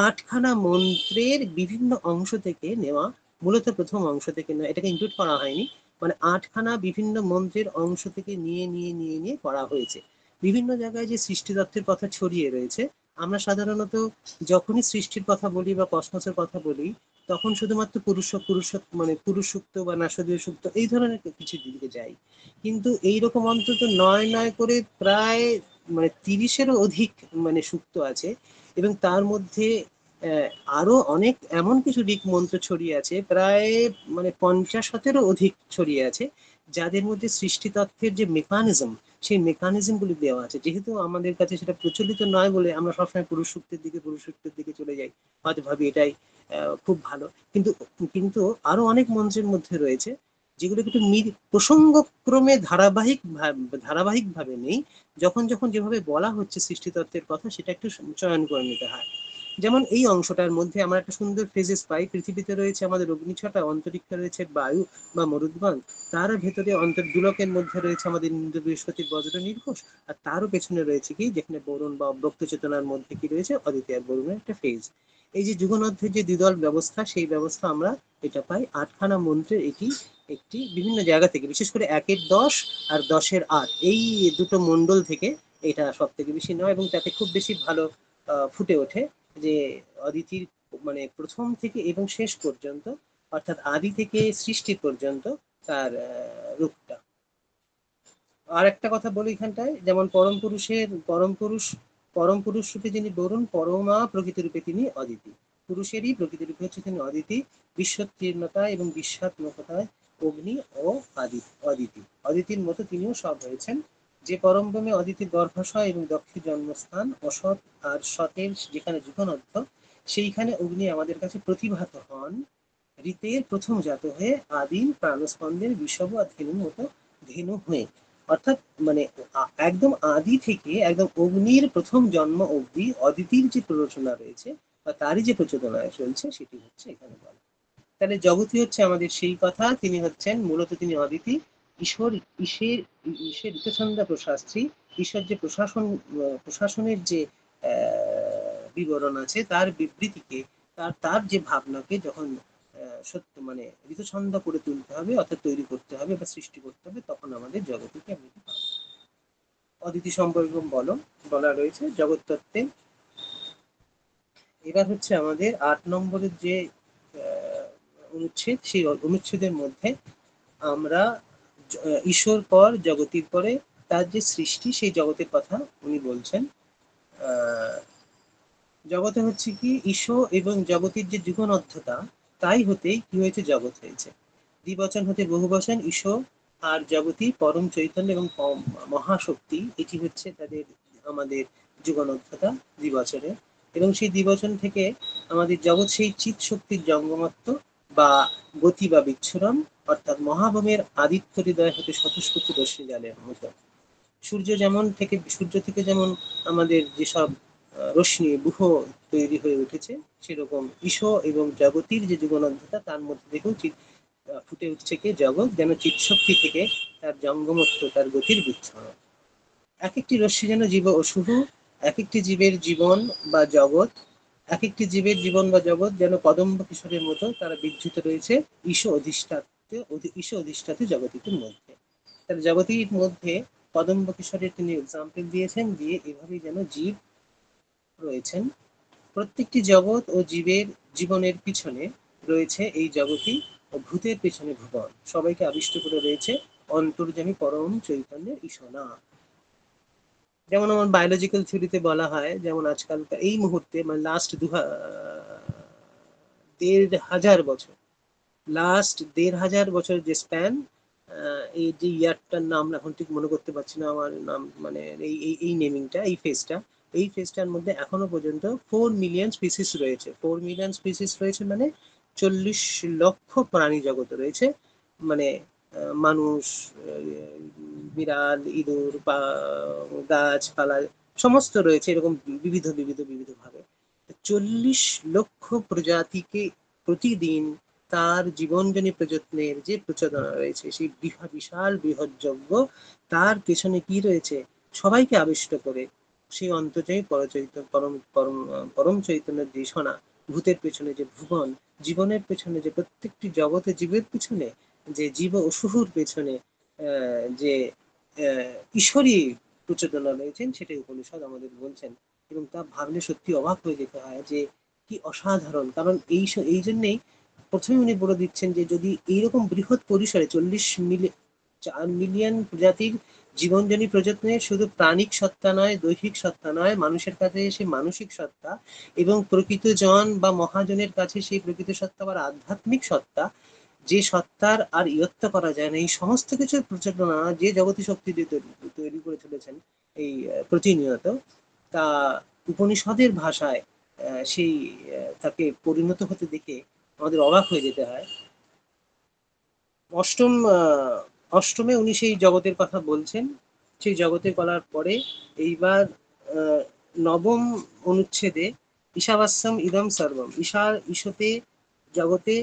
8খানা মন্ত্রের বিভিন্ন অংশ থেকে নেওয়া, মূলত প্রথম অংশ থেকে নেওয়া, এটাকে ইনক্লুড করা হয়নি। মানে 8খানা বিভিন্ন মন্ত্রের অংশ থেকে নিয়ে করা হয়েছে। বিভিন্ন জায়গায় যে সৃষ্টিতত্ত্বের কথা ছড়িয়ে রয়েছে, আমরা সাধারণত যখনই সৃষ্টির কথা বলি বা কসমসের কথা বলি, তখন শুধুমাত্র মানে পুরুষ সূক্ত বা নাসদীয় সূক্ত এই ধরনের কিছু দিকে যাই। কিন্তু এইরকম অন্তত নয় করে প্রায় মানে 30-এরও অধিক মানে সূক্ত আছে, এবং তার মধ্যে আরো অনেক এমন কিছু দিক মন্ত্র ছড়িয়ে আছে, প্রায় মানে 50-এরও অধিক ছড়িয়ে আছে, যাদের মধ্যে সৃষ্টিতত্ত্বের যে মেকানিজম, সেই মেকানিজম গুলি দেওয়া আছে। যেহেতু আমাদের কাছে সেটা প্রচলিত নয় বলে আমরা সবসময় পুরুষ সূক্তের দিকে চলে যাই, হয়তো ভাবি এটাই খুব ভালো। কিন্তু কিন্তু আরো অনেক মন্ত্রের মধ্যে রয়েছে যেগুলো কিন্তু প্রসঙ্গক্রমে ধারাবাহিক ভাবে নেই। যখন যখন যেভাবে বলা হচ্ছে সৃষ্টিতত্ত্বের কথা, সেটা একটু চয়ন করে নিতে হয়। যেমন এই অংশটার মধ্যে আমরা একটা সুন্দর ফ্রেজেস পাই, পৃথিবীতে রয়েছে আমাদের অগ্নিছটা, অন্তরিক্ষে রয়েছে বায়ু বা মরুদ্গণ, তার ভেতরে দুলকের মধ্যে রয়েছে আমাদের ইন্দ্র বৃহস্পতির বজ্র নির্ঘোষ, আর তারও পেছনে রয়েছে কি, যেখানে বরুণ বা অব্যক্ত চেতনার মধ্যে কি রয়েছে, অদিতি আর বরুণের একটা ফেজ। এই যে যুগনধ্যের যে দ্বিদল ব্যবস্থা, সেই ব্যবস্থা আমরা এটা পাই 8খানা মন্ত্রের। এটি একটি বিভিন্ন জায়গা থেকে, বিশেষ করে 1-10 আর 10-8, এই দুটো মন্ডল থেকে এটা সব থেকে বেশি নয়, এবং তাতে খুব বেশি ভালো ফুটে ওঠে যে অদিতির মানে প্রথম থেকে এবং শেষ পর্যন্ত, অর্থাৎ আদি থেকে সৃষ্টি পর্যন্ত তার রূপটা। আর একটা কথা বলি এখানটায়, যেমন পরম পুরুষ রূপে যিনি বরুণ, পরমা প্রকৃতি রূপে তিনি অদিতি। পুরুষেরই প্রকৃতি রূপে হচ্ছে তিনি অদিতি, বিশ্বতীর্ণতা এবং বিশ্বাত্মকতায় অগ্নি ও অদিতি। অদিতির মতো তিনিও সব হয়েছেন। যে পরম ব্রহ্মে অদিতির গর্ভাশয় এবং দক্ষের জন্মস্থান, অসৎ আর সতের যেখানে যুগনধ্য, সেইখানে অগ্নি আমাদের কাছে প্রতিভাত হন ঋতের প্রথম জাত হয়ে, আদিম প্রাণস্পন্দের বিষব আর ধেনুর মতো ধেনু হয়ে। অর্থাৎ মানে একদম আদি থেকে একদম অগ্নির প্রথম জন্ম অবধি অদিতির যে প্ররোচনা রয়েছে বা তারই যে প্রচোদনায় চলছে, সেটি হচ্ছে এখানে বলা। তাহলে জগতী হচ্ছে আমাদের সেই কথা, তিনি হচ্ছেন মূলত তিনি অদিতি, ঈশ্বর ঈশ্বর ঈশ্বর ঋতছন্দা প্রশাস্ত্রী। ঈশ্বর যে প্রশাসনের যে বিবরণ আছে, তার বিবৃতিকে, তার যে ভাবনাকে যখন সত্য মানে ঋতুছন্দা করে তুলতে হবে, অর্থাৎ তৈরি করতে হবে বা সৃষ্টি করতে হবে, তখন আমাদের জগৎকে আমরা পাবো। অদিতি সম্পর্কে বলা রয়েছে জগৎতত্ত্বে। এবার হচ্ছে আমাদের 8 নম্বরের যে অনুচ্ছেদ, সেই অনুচ্ছেদের মধ্যে আমরা ঈশ্বর পর, জগতির পরে তার যে সৃষ্টি সেই জগতের কথা উনি বলছেন। জগতে হচ্ছে কি ঈশো এবং জগতের যে যুগনদ্ধতা, তাই হতেই কি হয়েছে, জগৎ হয়েছে। দ্বিবচন হতে বহুবচন, ঈশো আর জগতী পরম চৈতন্য এবং মহাশক্তি, এটি হচ্ছে তাদের আমাদের যুগনদ্ধতা দ্বিবচনে। এবং সেই দ্বিবচন থেকে আমাদের জগৎ সেই চিৎ শক্তির জঙ্গমত্ব বা গতি বা বিচ্ছুরণ, অর্থাৎ মহাভূমের আদিত্য হৃদয় হতে স্বতঃস্ফূর্ত রশ্মি জালের মতো। সূর্য থেকে যেমন আমাদের যেসব রশ্মি বুহ তৈরি হয়ে উঠেছে, সেরকম ঈশো এবং জগতির যে যুগনদ্ধতা, তার মধ্যে থেকেও ফুটে উঠছে কি জগৎ, যেন চিৎশক্তি থেকে তার জঙ্গমত্ব, তার গতির বিচ্ছরণ। এক একটি রশ্মি যেন জীব ও শুভ, এক একটি জীবের জীবন বা জগৎ, এক একটি জীবের জীবন বা জগৎ যেন কদম্ব কিশোরের মতো তারা বিধৃত রয়েছে ঈশো অধিষ্ঠাতে জগতিকের মধ্যে। তার জগতির মধ্যে কদম্ব কিশোরের তিনি এক্সাম্পল দিয়েছেন, দিয়ে এভাবেই যেন জীব রয়েছেন। প্রত্যেকটি জগৎ ও জীবের জীবনের পিছনে রয়েছে এই জগতই, ও ভূতের পেছনে ভুবন, সবাইকে আবিষ্ট করে রয়েছে অন্তর্যামী পরম চৈতন্যের ঈশনা। যেমন আমার বায়োলজিক্যাল থিওরিতে বলা হয়, যেমন আজকালকার এই মুহূর্তে মানে লাস্ট 1,500 বছর, লাস্ট 1,500 বছর যে স্প্যান, এই যে ইয়ারটার নাম এখন ঠিক মনে করতে পারছি না, আমার নাম মানে এই নেমিংটা, এই ফেজটার মধ্যে এখনো পর্যন্ত 4 মিলিয়ন স্পিসিস রয়েছে। 4 মিলিয়ন স্পিসিস রয়েছে মানে 40 লক্ষ প্রাণী জগৎ রয়েছে। মানে মানুষ, বিড়াল, ইঁদুর, গাছপালা সমস্ত রয়েছে এরকম বিবিধ বিবিধ বিবিধ ভাবে। 40 লক্ষ প্রজাতিকে প্রতিদিন তার জীবনজনী প্রযত্নের যে প্রচোদনা রয়েছে, সেই বিশাল বৃহৎ যজ্ঞ, তার পেছনে কি রয়েছে, সবাইকে আবিষ্ট করে সেই অন্তর্যামী পরম পরম পরম চৈতন্যের দেশনা। ভূতের পেছনে যে ভুবন, জীবনের পেছনে যে প্রত্যেকটি জগতে জীবের পেছনে যে জীব অসুহুর পেছনে যে ঈশ্বরী প্রচোদনা রয়েছেন, সেটাই উপনিষদ আমাদের বলছেন। এবং তা ভাবলে সত্যি অবাক হয়ে যেতে হয় যে কি অসাধারণ। কারণ এই জন্যেই প্রথমে উনি বলে দিচ্ছেন যে যদি এইরকম বৃহৎ পরিসরে 4 মিলিয়ন প্রজাতির জীবনজনী প্রযত্নে শুধু প্রাণিক সত্তা নয়, দৈহিক সত্তা নয়, মানুষের কাছে সে মানসিক সত্তা, এবং প্রকৃত জন বা মহাজনের কাছে সেই প্রকৃত সত্তা বা আধ্যাত্মিক সত্তা, যে সত্তার আর ইয়ত্তা করা যায় না, এই সমস্ত কিছুর প্রচেতনা যে জগতী শক্তি দিয়ে তৈরি করে চলেছেন এই প্রতিনিয়ত, তা উপনিষদের ভাষায় সেই তাকে পরিণত হতে দেখে আমাদের অবাক হয়ে যেতে হয়। অষ্টম অষ্টমে উনি সেই জগতের কথা বলছেন। সেই জগতে বলার পরে এইবার নবম অনুচ্ছেদে ঈশাবাস্যম ইদম সর্বম, ঈশতে, জগতে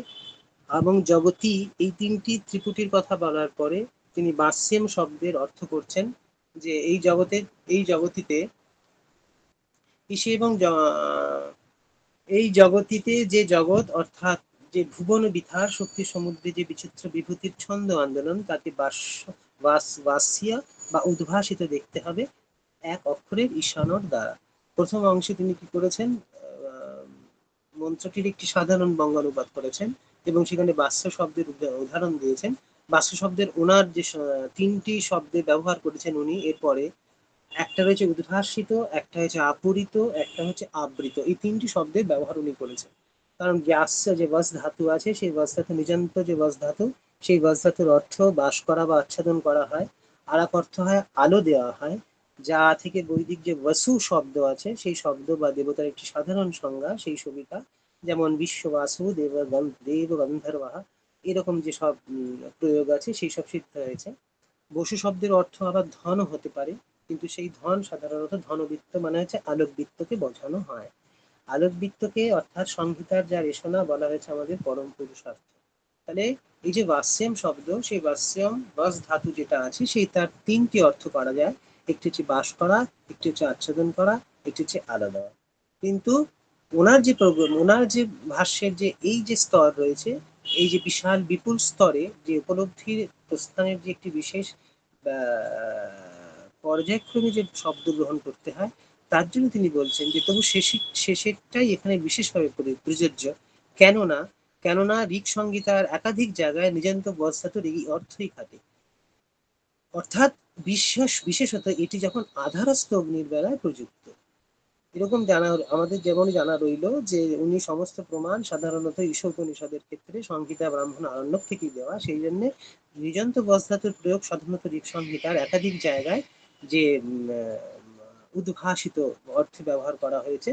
এবং জগতী, এই তিনটি ত্রিপুটির কথা বলার পরে তিনি বাস্যম শব্দের অর্থ করছেন যে এই জগতিতে ঈশে এবং এই জগতিতে যে জগৎ, অর্থাৎ যে ভুবন বিথার শক্তি সমুদ্রে যে বিচিত্র বিভূতির ছন্দ আন্দোলন, তাকে বাসিয়া বা উদ্ভাসিত দেখতে হবে এক অক্ষরের ঈশানর দ্বারা। প্রথম অংশে তিনি কি করেছেন, মন্ত্রটির একটি সাধারণ বঙ্গানুবাদ করেছেন এবং সেখানে বাস্য শব্দের উদাহরণ দিয়েছেন। বাস্য শব্দের ওনার যে 3টি শব্দে ব্যবহার করেছেন উনি, এরপরে একটা রয়েছে উদ্ভাসিত, একটা হচ্ছে আপূরিত, একটা হচ্ছে আবৃত, এই 3টি শব্দের ব্যবহার উনি করেছেন। কারণ ব্যাস্য যে বস ধাতু আছে, সেই বস ধাতু নিজান্ত যে বস ধাতু, সেই বস ধাতুর অর্থ বাস করা বা আচ্ছাদন করা হয়। আর এক অর্থ হয় আলো দেওয়া হয়, যা থেকে বৈদিক যে বসু শব্দ আছে, সেই শব্দ বা দেবতার একটি সাধারণ সংজ্ঞা, সেই সবিতা, যেমন বিশ্ববাসু দেব গন্ধর্বাহা, এরকম যে সব প্রয়োগ আছে, সেই সব সিদ্ধ হয়েছে। বসু শব্দের অর্থ আবার ধন হতে পারে, কিন্তু সেই ধন সাধারণত ধনবৃত্ত মানে হচ্ছে আলোকবৃত্তকে বোঝানো হয়। আলোকবৃত্তকে অর্থাৎ সংহিতার যা রেশনা বলা হয়েছে আমাদের পরম পুরুষার্থ। তাহলে এই যে বাস্যম শব্দ, সেই বাস্যম বাস ধাতু যেটা আছে, সেই তার 3টি অর্থ করা যায়। একটি হচ্ছে বাস করা, একটি হচ্ছে আচ্ছাদন করা, একটি হচ্ছে আলো দেওয়া। কিন্তু ওনার যে ভাষ্যের যে এই যে স্তর রয়েছে, এই যে বিশাল বিপুল স্তরে যে উপলব্ধির প্রস্থানের যে একটি বিশেষ পর্যায়ক্রমে যে শব্দ গ্রহণ করতে হয়, তার জন্য তিনি বলছেন যে তবু শেষেরটাই এখানে বিশেষভাবে প্রযোজ্য। কেননা কেননা ঋক সংহিতার একাধিক জায়গায় নিজান্ত বস্তাতুর এই অর্থই খাটে। অর্থাৎ বিশেষত এটি যখন আধারস্থ অগ্নির বেলায় প্রযুক্ত। এরকম জানা আমাদের যেমন জানা রইল যে উনি সমস্ত প্রমাণ সাধারণত ঈশোপনিষদের ক্ষেত্রে সংহিতা, ব্রাহ্মণ, আরণ্যক থেকেই দেওয়া, সেই জন্য ঋজন্ত বস ধাতুর প্রয়োগ সাধারণত ঋক সংহিতার একাধিক জায়গায় যে উদ্ভাসিত অর্থে ব্যবহার করা হয়েছে,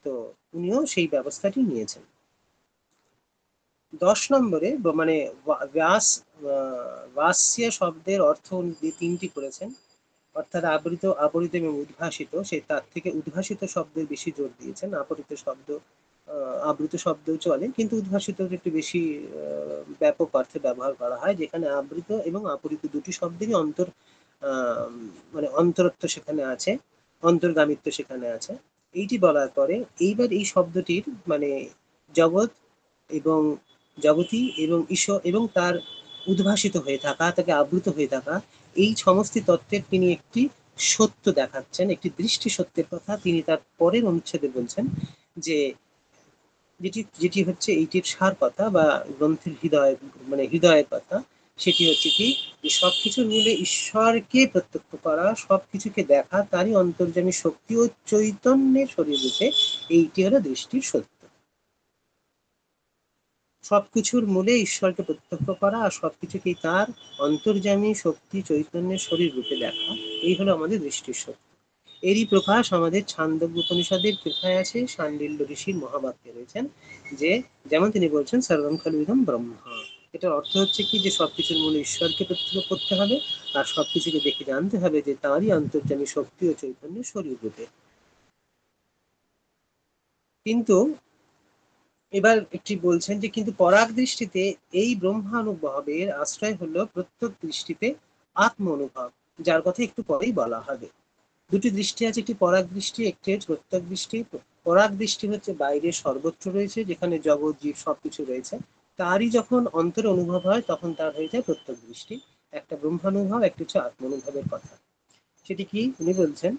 তো উনিও সেই ব্যবস্থাটি নিয়েছেন। 10 নম্বরে মানে ভাষ্য শব্দের অর্থ উনি তিনটি করেছেন, অর্থাৎ আবৃত, আপরিত এবং উদ্ভাসিত। সেই তার থেকে উদ্ভাসিত শব্দের বেশি জোর দিয়েছেন। আপরিত শব্দ, আবৃত শব্দও চলে, কিন্তু উদ্ভাসিত একটু বেশি ব্যাপক অর্থে ব্যবহার করা হয়, যেখানে আবৃত এবং আপরিত দুটি শব্দেরই মানে অন্তরত্ব সেখানে আছে, অন্তর্গামিত্ব সেখানে আছে। এইটি বলার পরে এইবার এই শব্দটির মানে জগৎ এবং জগতী এবং ঈশ্বর এবং তার উদ্ভাসিত হয়ে থাকা, তাকে আবৃত হয়ে থাকা, এই সমস্ত তত্ত্বের তিনি একটি সত্য দেখাচ্ছেন, একটি দৃষ্টি সত্যের কথা তিনি তার পরের অনুচ্ছেদে বলছেন, যে যেটি যেটি হচ্ছে এইটির সার কথা বা গ্রন্থের হৃদয়, মানে হৃদয়ের কথা। সেটি হচ্ছে কি, যে সবকিছুর মূলে ঈশ্বরকে প্রত্যক্ষ করা, সবকিছুকে দেখা, তারই অন্তর্যামী শক্তি ও চৈতন্যের শরীর রূপে, এইটি হলো দৃষ্টির সত্য। সবকিছুর মূলে ঈশ্বরকে প্রত্যক্ষ করা আর সবকিছুকেই তার অন্তর্যামী শক্তি চৈতন্যের শরীর রূপে দেখা, এই হলো আমাদের দৃষ্টির সত্য। এরই প্রকাশ আমাদের ছান্দোগ্য উপনিষদের কোথায় আছে? শাণ্ডিল্য ঋষির মহাবাক্যে রয়েছেন, যে যেমন তিনি বলছেন সর্বং খলু ইদং ব্রহ্মা। এটার অর্থ হচ্ছে কি, যে সবকিছুর মূলে ঈশ্বরকে প্রত্যক্ষ করতে হবে আর সবকিছুকে দেখে জানতে হবে যে তারই অন্তর্যামী শক্তি ও চৈতন্যের শরীর রূপে। কিন্তু এবার একটি বলছেন যে কিন্তু পরাগ দৃষ্টিতে এই ব্রহ্মানুভবের আশ্রয় হলো প্রত্যেক দৃষ্টিতে আত্ম অনুভব, যার কথা একটু পরেই বলা হবে। দুটি দৃষ্টি আছে, একটি পরাগ দৃষ্টি, একটি হচ্ছে প্রত্যেক দৃষ্টি। পরাগ দৃষ্টি হচ্ছে বাইরে সর্বত্র রয়েছে, যেখানে জগৎ জীব সবকিছু রয়েছে, তারই যখন অন্তরে অনুভব হয় তখন তার হয়ে যায় প্রত্যেক দৃষ্টি। একটা ব্রহ্মানুভব, একটা হচ্ছে আত্মানুভবের কথা। সেটি কি উনি বলছেন,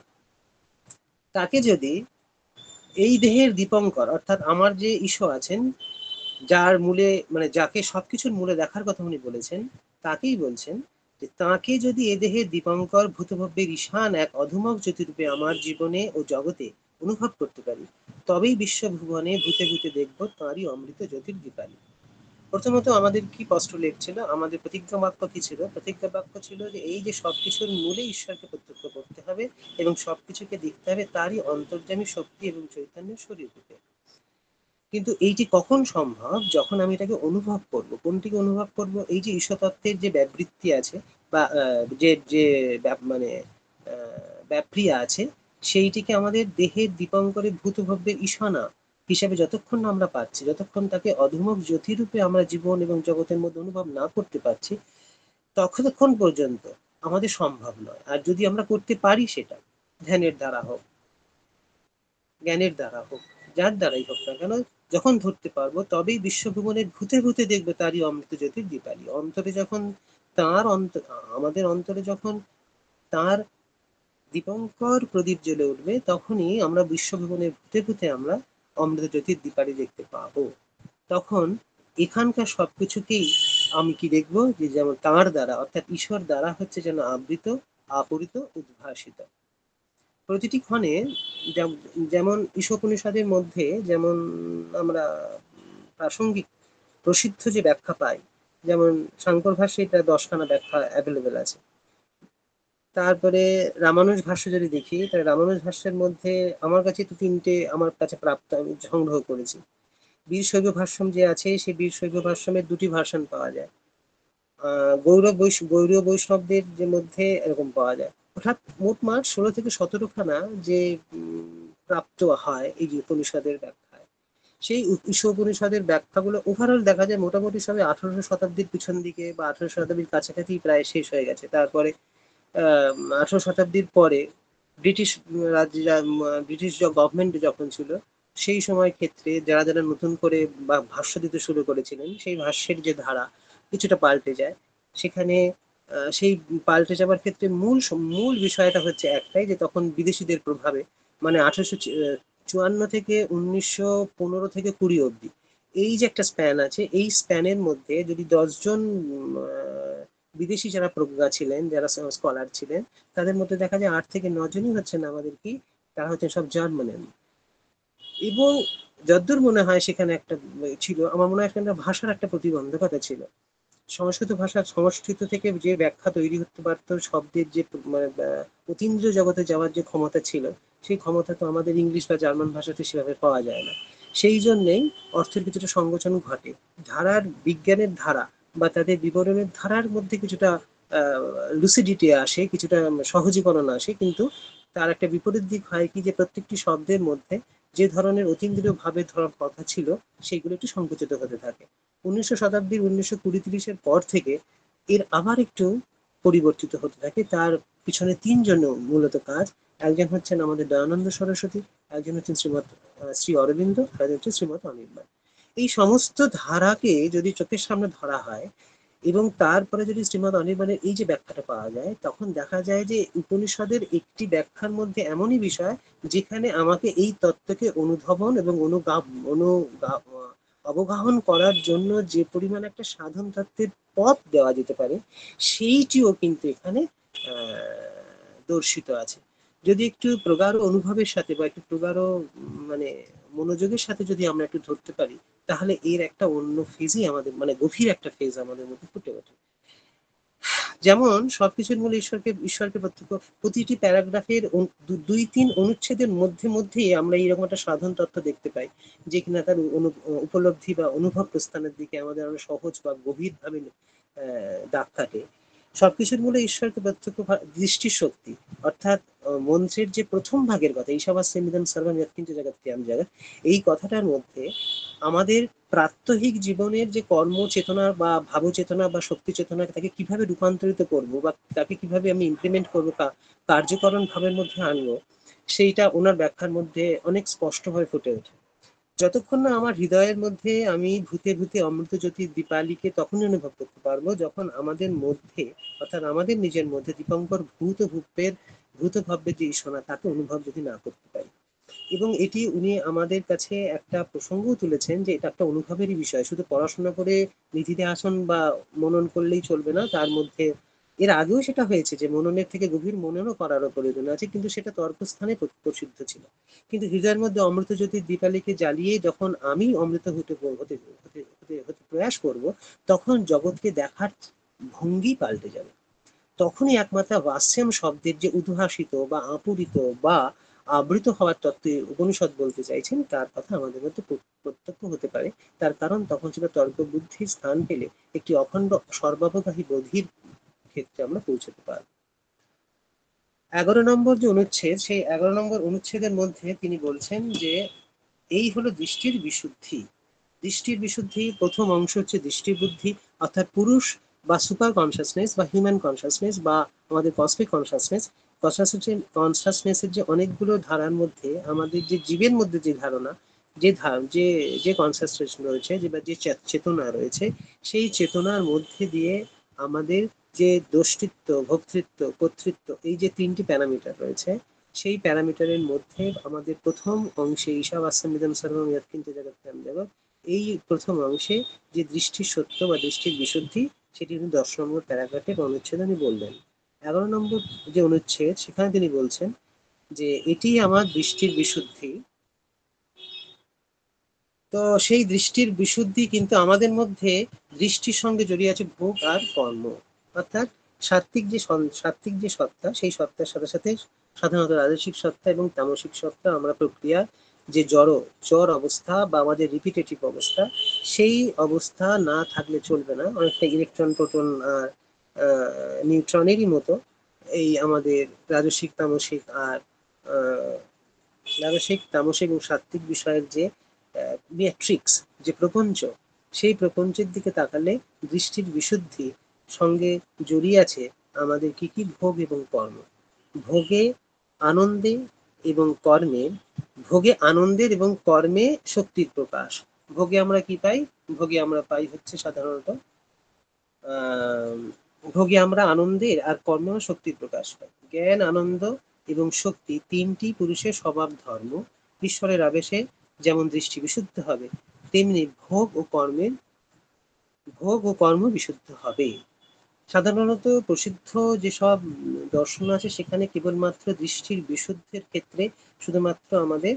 তাকে যদি এই দেহের দীপঙ্কর, অর্থাৎ আমার যে ঈশ্বর আছেন, যার মূলে মানে যাকে সবকিছুর মূলে দেখার কথা উনি বলেছেন, তাকেই বলছেন যে তাকে যদি এ দেহের দীপঙ্কর ভূতভব্যের ঈশান এক অধমক জ্যোতিরূপে আমার জীবনে ও জগতে অনুভব করতে পারি, তবেই বিশ্বভুবনে ভূতে ভূতে দেখব তাঁরই অমৃত জ্যোতির দীপালি। প্রথমত আমাদের কি কষ্ট লেগছিল, আমাদের প্রতিজ্ঞা বাক্য কি ছিল? প্রতিজ্ঞা বাক্য ছিল যে এই যে সবকিছুর মূলে ঈশ্বরকে প্রত্যক্ষ করতে হবে এবং সবকিছুকে দেখতে হবে তারই অন্তর্যামী শক্তি এবং চৈতন্যের শরীর রূপে। কিন্তু এইটি কখন সম্ভব? যখন আমি এটাকে অনুভব করব। কোনটিকে অনুভব করব? এই যে ঈশতত্ত্বের যে ব্যাবৃত্তি আছে বা যে যে মানে ব্যাপ্রিয়া আছে, সেইটিকে আমাদের দেহের দীপঙ্করে ভূতভব্যের ঈশানা হিসেবে যতক্ষণ না আমরা পাচ্ছি, যতক্ষণ তাকে অধমক জ্যোতিরূপে আমরা জীবন এবং জগতের মধ্যে অনুভব না করতে পারছি, ততক্ষণ পর্যন্ত আমাদের সম্ভব নয়। আর যদি আমরা করতে পারি, সেটা ধ্যানের দ্বারা হোক, জ্ঞানের দ্বারা হোক, যার দ্বারাই হোক না কেন, যখন ধরতে পারবো তবেই বিশ্বভুবনের ভূতে ভূতে দেখবে তারই অমৃত জ্যোতির দীপালি। অন্তরে যখন তার আমাদের অন্তরে যখন তার দীপঙ্কর প্রদীপ জ্বলে উঠবে, তখনই আমরা বিশ্বভুবনের ভূতে ভূতে আমরা অমৃত জ্যোতির দীপালি দেখতে পাবো। তখন এখানকার সবকিছুকেই আমি কি দেখবো, যে যেমন তাঁর দ্বারা, অর্থাৎ ঈশ্বর দ্বারা হচ্ছে যেন আবৃত, আপরিত, উদ্ভাসিত। প্রতিটি ক্ষণে যেমন ঈশোপনিষদের মধ্যে যেমন আমরা প্রাসঙ্গিক প্রসিদ্ধ যে ব্যাখ্যা পাই, যেমন শঙ্কর ভাষ্যে এটা 10খানা ব্যাখ্যা অ্যাভেলেবেল আছে। তারপরে রামানুজ ভাষ্য যদি দেখি, তাহলে রামানুজ ভাষ্যের মধ্যে আমার কাছে তো 3টে আমার কাছে প্রাপ্ত, আমি সংগ্রহ করেছি। বীরশৈব ভাষ্যম যে আছে, সেই বীরশৈব ভাষ্যমের 2টি ভার্সন পাওয়া যায়। গৌড়ীয় বৈষ্ণবদের যে মধ্যে এরকম পাওয়া যায়। অর্থাৎ মোটমাট 16 থেকে 17খানা যে প্রাপ্ত হয় এই যে উপনিষদের ব্যাখ্যায়, সেই উপনিষদের ব্যাখ্যাগুলো ওভারঅল দেখা যায় মোটামুটি সবে 18শো শতাব্দীর পিছন দিকে বা 18শো শতাব্দীর কাছাকাছি প্রায় শেষ হয়ে গেছে। তারপরে 18শো শতাব্দীর পরে ব্রিটিশ ব্রিটিশ গভর্নমেন্ট যখন ছিল, সেই সময় ক্ষেত্রে যারা যারা নতুন করে বা ভাষ্য দিতে শুরু করেছিলেন, সেই ভাষ্যের যে ধারা কিছুটা পাল্টে যায়। সেখানে সেই পাল্টে যাবার ক্ষেত্রে মূল বিষয়টা হচ্ছে একটাই, যে তখন বিদেশিদের প্রভাবে, মানে 1854 থেকে 1915 থেকে 20 অব্দি, এই যে একটা স্প্যান আছে, এই স্প্যানের মধ্যে যদি 10 জন বিদেশি যারা প্রজ্ঞা ছিলেন, যারা স্কলার ছিলেন, তাদের মধ্যে দেখা যায় 8 থেকে 9 জনই হচ্ছেন আমাদের কি, তারা হচ্ছেন সব জার্মানের। এবং যদ্দূর মনে হয় সেখানে একটা ছিল, আমার মনে হয় সেখানে ভাষার একটা প্রতিবন্ধকতা ছিল। সংস্কৃত ভাষা, সংস্কৃত থেকে যে ব্যাখ্যা তৈরি হতে পারতো, শব্দের যে মানে অতীন্দ্রিয় জগতে যাওয়ার যে ক্ষমতা ছিল, সেই ক্ষমতা তো আমাদের ইংলিশ বা জার্মান ভাষাতে সেভাবে পাওয়া যায় না। সেই জন্যেই অর্থের কিছুটা সংকোচন ঘটে। ধারার, বিজ্ঞানের ধারা বা তাদের বিবরণের ধারার মধ্যে কিছুটা লুসিডিটি আসে, কিছুটা সহজীকরণ আসে, কিন্তু তার একটা বিপরীত দিক হয় কি, যে প্রত্যেকটি শব্দের মধ্যে যে ধরনের অতীন্দ্রিয় ভাবের ধরার কথা ছিল, সেইগুলো একটু সংকুচিত হতে থাকে। 19 শতাব্দীর 1920-30-এর পর থেকে এর আবার একটু পরিবর্তিত হতে থাকে। তার পিছনে 3 জন মূলত কাজ। একজন হচ্ছেন আমাদের দয়ানন্দ সরস্বতী, একজন হচ্ছেন শ্রী অরবিন্দ, আর একজন হচ্ছে শ্রীমৎ অনির্বাণ। এই সমস্ত ধারাকে যদি চোখের সামনে ধরা হয় এবং তারপরে যদি শ্রীমৎ অনির্বাণের এই যে ব্যাখ্যাটা পাওয়া যায়, তখন দেখা যায় যে উপনিষদের একটি ব্যাখ্যার মধ্যে এমনই বিষয় যেখানে আমাকে এই তত্ত্বকে অনুধাবন এবং অবগাহন করার জন্য যে পরিমাণ একটা সাধন তত্ত্বের পথ দেওয়া যেতে পারে, সেইটিও কিন্তু এখানে দর্শিত আছে। যদি একটু প্রগাঢ় অনুভবের সাথে বা একটু প্রগাঢ় মানে মনোযোগের সাথে যদি আমরা একটু ধরতে পারি, তাহলে এর একটা অন্য ফেজই আমাদের, মানে গভীর একটা ফেজ আমাদের মধ্যে ফুটে ওঠে। যেমন সবকিছুর মূলে ঈশ্বরকে প্রত্যক্ষ, প্রতিটি প্যারাগ্রাফের 2-3 অনুচ্ছেদের মধ্যেই আমরা এইরকম একটা সাধন তত্ত্ব দেখতে পাই, যে কিনা তার উপলব্ধি বা অনুভব প্রস্থানের দিকে আমাদের আরো সহজ বা গভীর ভাবে দাগ কাটে। সবকিছুর মূলে ঈশ্বরকে প্রত্যক্ষ দৃষ্টির শক্তি, অর্থাৎ মন্ত্রের যে প্রথম ভাগের কথা, ঈশাবাস্যমিদং সর্বং যৎকিঞ্চ জগৎক্রিয়াং জগৎ, এই কথাটার মধ্যে আমাদের প্রাত্যহিক জীবনের যে কর্ম চেতনা বা ভাব চেতনা বা শক্তি চেতনা, তাকে কিভাবে রূপান্তরিত করব বা তাকে কিভাবে আমি ইমপ্লিমেন্ট করবো, কার্যকরণ ভাবের মধ্যে আনবো, সেইটা ওনার ব্যাখ্যার মধ্যে অনেক স্পষ্টভাবে ফুটে ওঠে। যতক্ষণ না আমার হৃদয়ের মধ্যে আমি ভূতে ভূতে অমৃত জ্যোতির দীপালিকে তখনই অনুভব করতে পারবো, যখন আমাদের মধ্যে, অর্থাৎ আমাদের নিজের মধ্যে দীপঙ্কর ভূত ভব্যের যে ঈশ্বর, তাকে অনুভব যদি না করতে পারি। এবং এটি উনি আমাদের কাছে একটা প্রসঙ্গও তুলেছেন, যে এটা একটা অনুভবেরই বিষয়, শুধু পড়াশোনা করে নিধিতে আসন বা মনন করলেই চলবে না। তার মধ্যে এর আগেও সেটা হয়েছে যে মননের থেকে গভীর মননও করারও প্রয়োজন আছে, কিন্তু সেটা তর্কস্থানে প্রসিদ্ধ ছিল। কিন্তু হৃদয়ের মধ্যে অমৃত জ্যোতির দীপালিকে জ্বালিয়ে যখন আমি অমৃত হতে হতে হতে হতে প্রয়াস করব, তখন জগৎকে দেখার ভঙ্গি পাল্টে যাবে। তখনই একমাত্র ভাষ্যম শব্দের যে উদ্ভাসিত বা আপুরিত বা আবৃত হওয়ার তত্ত্বে উপনিষদ বলতে চাইছেন, তার কথা আমাদের মধ্যে প্রত্যক্ষ হতে পারে। তার কারণ তখন সেটা তর্ক বুদ্ধির স্থান পেলে একটি অখণ্ড সর্বাবগাহী বোধির ক্ষেত্রে আমরা পৌঁছতে পারব। 11 নম্বর যে অনুচ্ছেদ, সেই 11 নম্বর অনুচ্ছেদের মধ্যে তিনি বলছেন যে এই হলো দৃষ্টির বিশুদ্ধি। দৃষ্টির বিশুদ্ধি প্রথম অংশ হচ্ছে দৃষ্টি বুদ্ধি, অর্থাৎ পুরুষ বা সুপার কনসাসনেস বা হিউম্যান কনসাসনেস বা আমাদের কসমিক কনসাসনেস। কনসাসনেসের যে অনেকগুলো ধারার মধ্যে আমাদের যে জীবের মধ্যে যে ধারণা, যে কনসাসনেস রয়েছে, যে চেতনা রয়েছে, সেই চেতনার মধ্যে দিয়ে আমাদের যে দোষ্টিত্ব, ভোক্তৃত্ব, কর্তৃত্ব, এই যে 3টি প্যারামিটার রয়েছে, সেই প্যারামিটারের মধ্যে আমাদের প্রথম অংশে ঈশাবাস্যমিদং সর্বং যৎকিঞ্চ জগৎক্রিয়াং জগৎ, এই প্রথম অংশে যে দৃষ্টির সত্য বা দৃষ্টির বিশুদ্ধি, সেটি কিন্তু 10 নম্বর প্যারাগ্রাফের অনুচ্ছেদ উনি বললেন। 11 নম্বর যে অনুচ্ছেদ, সেখানে তিনি বলছেন যে এটি আমার দৃষ্টির বিশুদ্ধি। তো সেই দৃষ্টির বিশুদ্ধি কিন্তু আমাদের মধ্যে দৃষ্টির সঙ্গে জড়িয়ে আছে ভোগ আর কর্ম, অর্থাৎ সাত্ত্বিক যে সত্তা, সেই সত্তার সাথে সাথে সাধারণত রাজসিক সত্তা এবং তামসিক সত্তা, আমরা প্রক্রিয়া যে জড় অবস্থা বা আমাদের রিপিটেটিভ অবস্থা, সেই অবস্থা না থাকলে চলবে না। অনেকটা ইলেকট্রন, প্রোটন আর নিউট্রনেরই মতো এই আমাদের রাজসিক তামসিক আর রাজসিক তামসিক এবং সাত্ত্বিক বিষয়ের যে ম্যাট্রিক্স, যে প্রপঞ্চ, সেই প্রপঞ্চের দিকে তাকালে দৃষ্টির বিশুদ্ধি সঙ্গে জড়িয়ে আছে আমাদের কি কি ভোগ এবং কর্ম। ভোগে, আনন্দে এবং কর্মে, ভোগে আনন্দের এবং কর্মে শক্তির প্রকাশ। ভোগে আমরা কি পাই? ভোগে আমরা পাই হচ্ছে সাধারণত আহ ভোগে আমরা আনন্দের আর কর্ম শক্তির প্রকাশ পাই। জ্ঞান, আনন্দ এবং শক্তি 3টি পুরুষের স্বভাব ধর্ম। ঈশ্বরের আবেশে যেমন দৃষ্টি বিশুদ্ধ হবে, তেমনি ভোগ ও কর্ম বিশুদ্ধ হবে। সাধারণত প্রসিদ্ধ যেসব দর্শন আছে সেখানে কেবলমাত্র দৃষ্টির বিশুদ্ধের ক্ষেত্রে শুধুমাত্র আমাদের